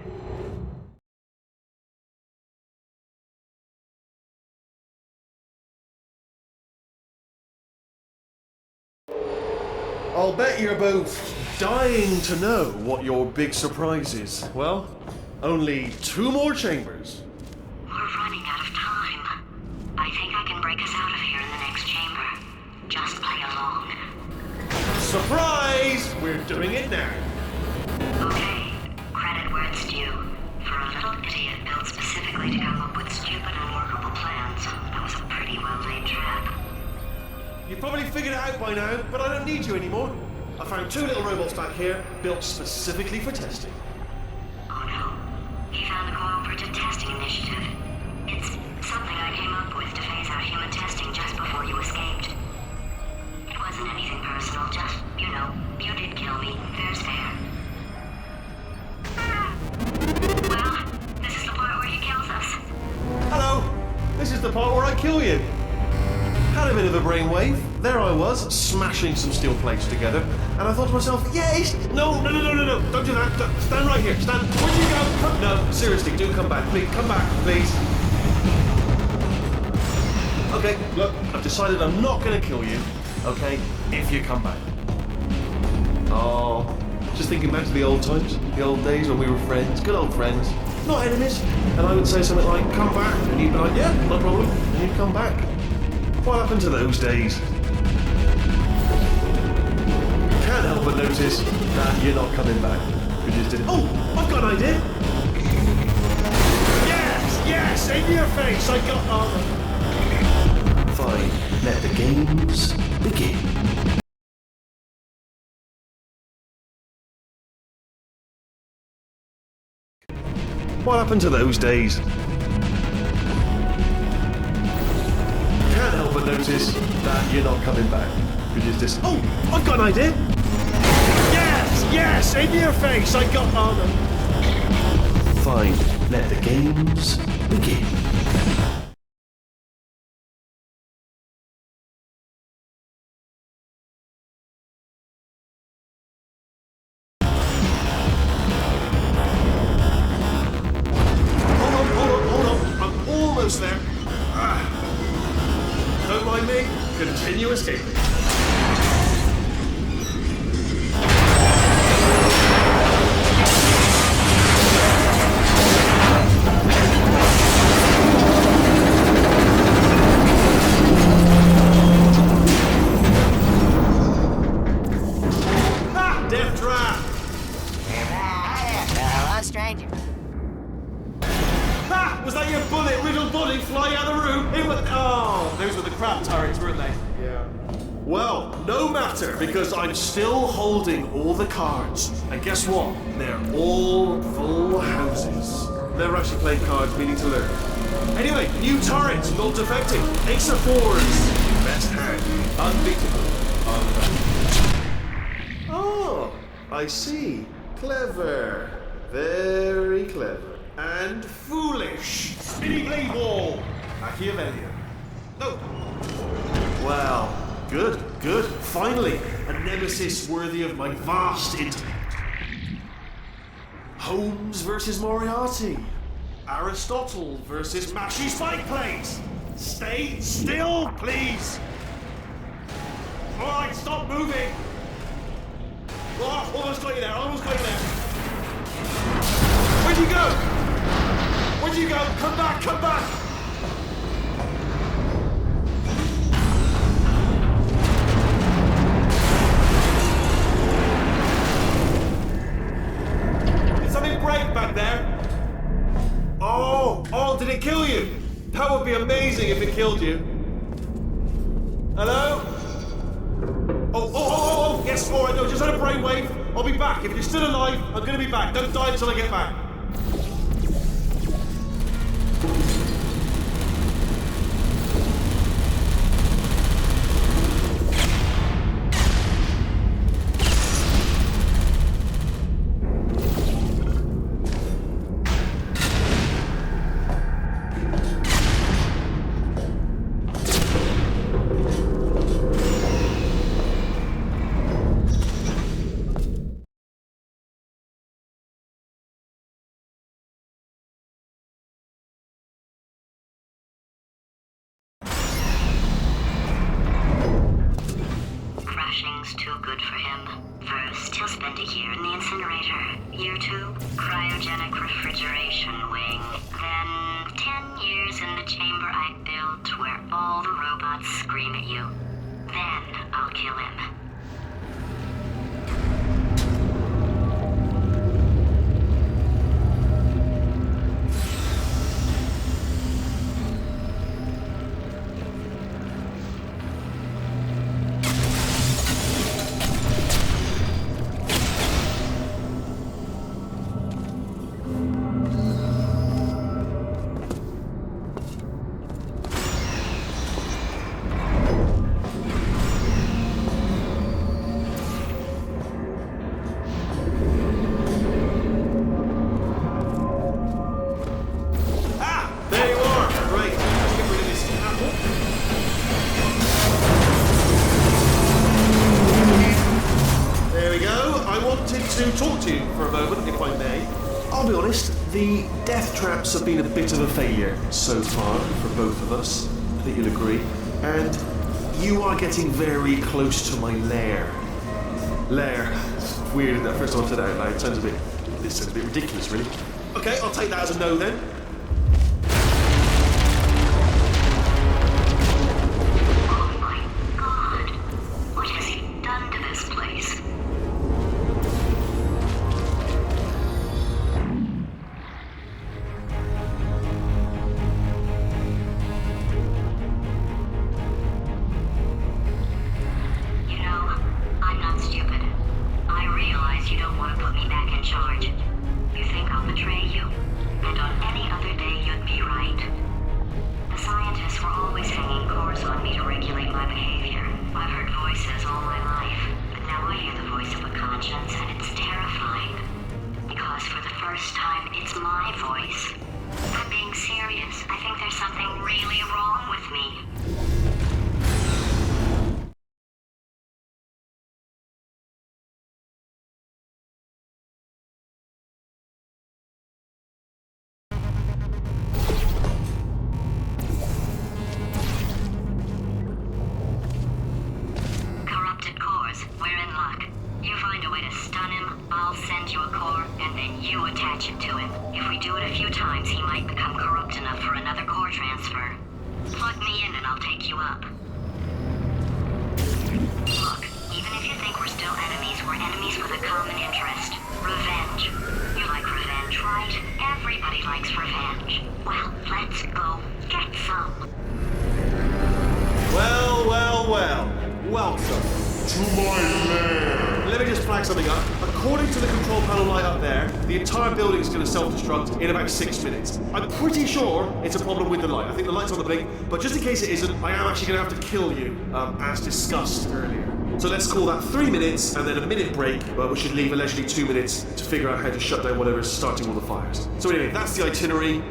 I'll bet you're both dying to know what your big surprise is. Well, only 2 more chambers. We're running out of time. I think I can break us out of here in the next chamber. Just play along. Surprise! We're doing it now. Okay, credit where it's due. For a little idiot built specifically to come up with stupid, unworkable plans, that was a pretty well-laid trap. You've probably figured it out by now, but I don't need you anymore. I found 2 little robots back here, built specifically for testing. Oh no. He found the Cooperative Testing Initiative. It's something I came up with to phase out human testing just before you escaped. It wasn't anything personal, just, you know, you did kill me. There's fair. Well, this is the part where he kills us. Hello! This is the part where I kill you. Had a bit of a brainwave. There I was, smashing some steel plates together, and I thought to myself, yes! No, don't do that. Stand right here. Stand. Where'd you go? Come. No, seriously, do come back. Please, come back, please. Okay, look, I've decided I'm not going to kill you, okay, if you come back. Oh, just thinking back to the old times, the old days when we were friends, good old friends, not enemies. And I would say something like, come back, and you'd be like, yeah, no problem, and you'd come back. What happened to those days? but notice that you're not coming back. You just did. Oh, I've got an idea. Yes, in your face. I got armor. Fine. Let the games begin. What happened to those days? Can't help but notice that you're not coming back. You just. Oh, I've got an idea. Yes, in your face. I got armor. Fine. Let the games begin. Hold on. I'm almost there. Don't mind me. Continue escaping. Death trap! Hello, stranger. Ah! Was that your bullet-riddled body flying out of the room? It was. Oh, those were the crab turrets, weren't they? Yeah. Well, no matter, because I'm still holding all the cards. And guess what? They're all full houses. Never actually played cards, meaning to learn. Anyway, new turret, not defecting. Ace of fours. Best hand. Unbeatable. Oh, I see. Clever. Very clever. And foolish. Spinny blade ball. Machiavellian. No. Well, good. Finally, a nemesis worthy of my vast intellect. Holmes versus Moriarty. Aristotle versus Mashy Spike Plates. Stay still, please. All right, stop moving. Oh, almost got you there. Where'd you go? Come back. Did something break back there? Oh, did it kill you? That would be amazing if it killed you. Hello? Oh, yes, all right, no, just had a brainwave. I'll be back. If you're still alive, I'm gonna be back. Don't die until I get back. Crashing's too good for him. First, he'll spend a year in the incinerator. Year 2, cryogenic refrigeration wing. Then, 10 years in the chamber I built where all the robots scream at you. Then, I'll kill him. To talk to you for a moment, if I may. I'll be honest, the death traps have been a bit of a failure so far for both of us. I think you'll agree. And you are getting very close to my lair. Lair. It's weird that first time I said that out loud. It sounds a bit ridiculous, really. Okay, I'll take that as a no then. a few times he might become corrupt enough for another core transfer. Plug me in and I'll take you up. Look, even if you think we're still enemies, we're enemies with a common interest. Revenge. You like revenge, right? Everybody likes revenge. Well, let's go get some. Well, well, well. Welcome. To my lair. Let me just flag something up. According to the control panel light up there, the entire building is going to self-destruct in about 6 minutes. I'm pretty sure it's a problem with the light. I think the light's on the blink, but just in case it isn't, I am actually going to have to kill you, as discussed earlier. So let's call that 3 minutes and then a minute break, but we should leave allegedly 2 minutes to figure out how to shut down whatever's starting all the fires. So anyway, that's the itinerary.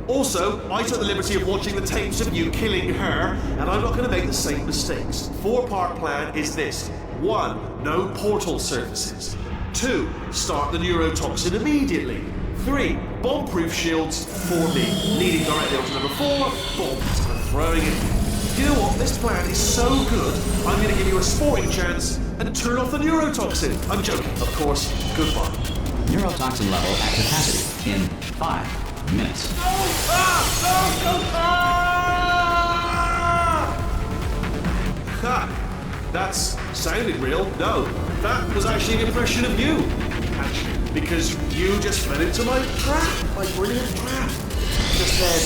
Also, I took the liberty of watching the tapes of you killing her, and I'm not going to make the same mistakes. 4-part plan is this. 1. No portal surfaces. 2. Start the neurotoxin immediately. 3. Bomb-proof shields for me. Leading directly on to number 4. Bombs. I'm throwing it. You know what? This plan is so good, I'm going to give you a sporting chance and turn off the neurotoxin. I'm joking, of course. Goodbye. Neurotoxin level at capacity in 5 minutes. Ha! That's sounded real. No, that was actually an impression of you. Actually, because you just fell into my trap, my brilliant trap. Just said,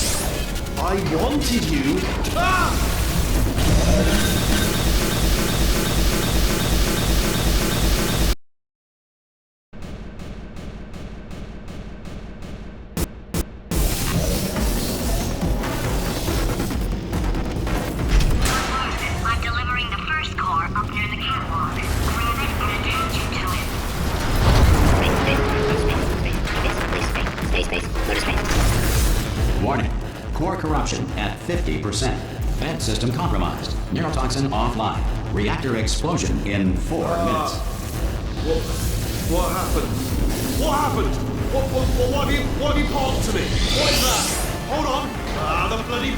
I wanted you. Ah! I'm delivering the first core up near the catwalk. Grab it and attach it to it. Go to space. Warning. Core corruption at 50%. Vent system compromised. Neurotoxin offline. Reactor explosion in 4 minutes. What happened? What happened? What have you pulled to me? What is that? Hold on. The bloody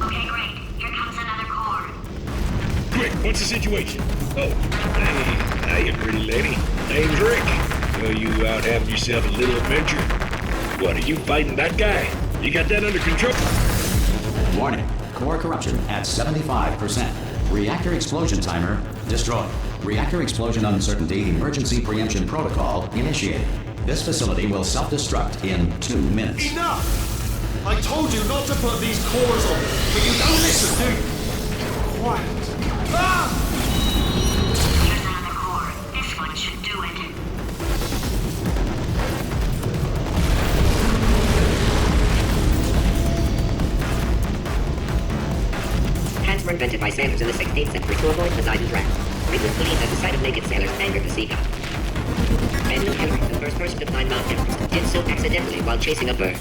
Okay, great. Here comes another core. Quick, what's the situation? Oh, hey, hiya, pretty lady. Name's Rick. So you out having yourself a little adventure? What, are you fighting that guy? You got that under control? Warning. Core corruption at 75%. Reactor explosion timer destroyed. Reactor explosion uncertainty emergency preemption protocol initiated. This facility will self-destruct in 2 minutes. Enough! I told you not to put these cores on, but you don't listen, do you? Quiet. Ah! Here's another core. This one should do it. Hands were invented by sailors in the 16th century to avoid Poseidon's wrath. It was believed that the sight of naked sailors angered the sea god. Daniel Henry, the first person to climb Mount Everest, did so accidentally while chasing a bird.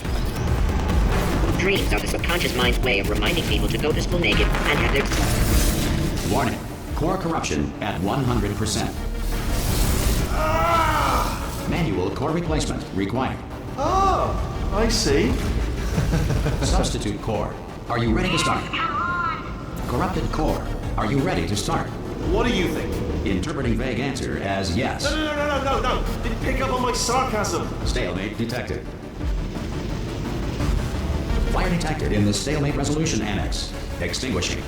Dreams are the subconscious mind's way of reminding people to go to school naked and have their... Warning. Core corruption at 100%. Manual core replacement required. Oh, I see. Substitute core. Are you ready to start? Corrupted core. Are you ready to start? What do you think? Interpreting vague answer as yes. No. Didn't pick up on my sarcasm. Stalemate detected. Fire detected in the stalemate resolution annex. Extinguishing.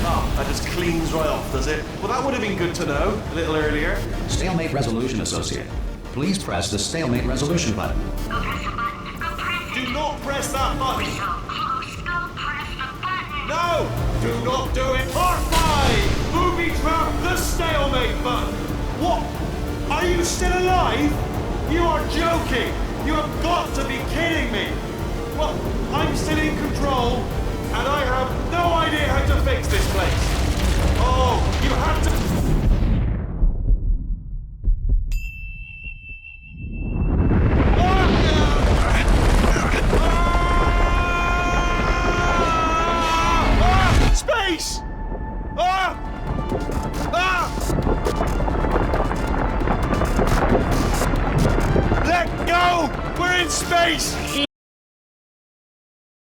Oh, that just cleans right off, does it? Well, that would have been good to know a little earlier. Stalemate resolution associate. Please press the stalemate resolution button. Go press the button. Go press it. Do not press that button. So close. Go press the button. No! Do not do it! Part 5! Booby trap the stalemate button! What? Are you still alive? You are joking! You have got to be kidding me! Well, I'm still in control, and I have no idea how to fix this place. Oh, you have to... Space! Let go! We're in space!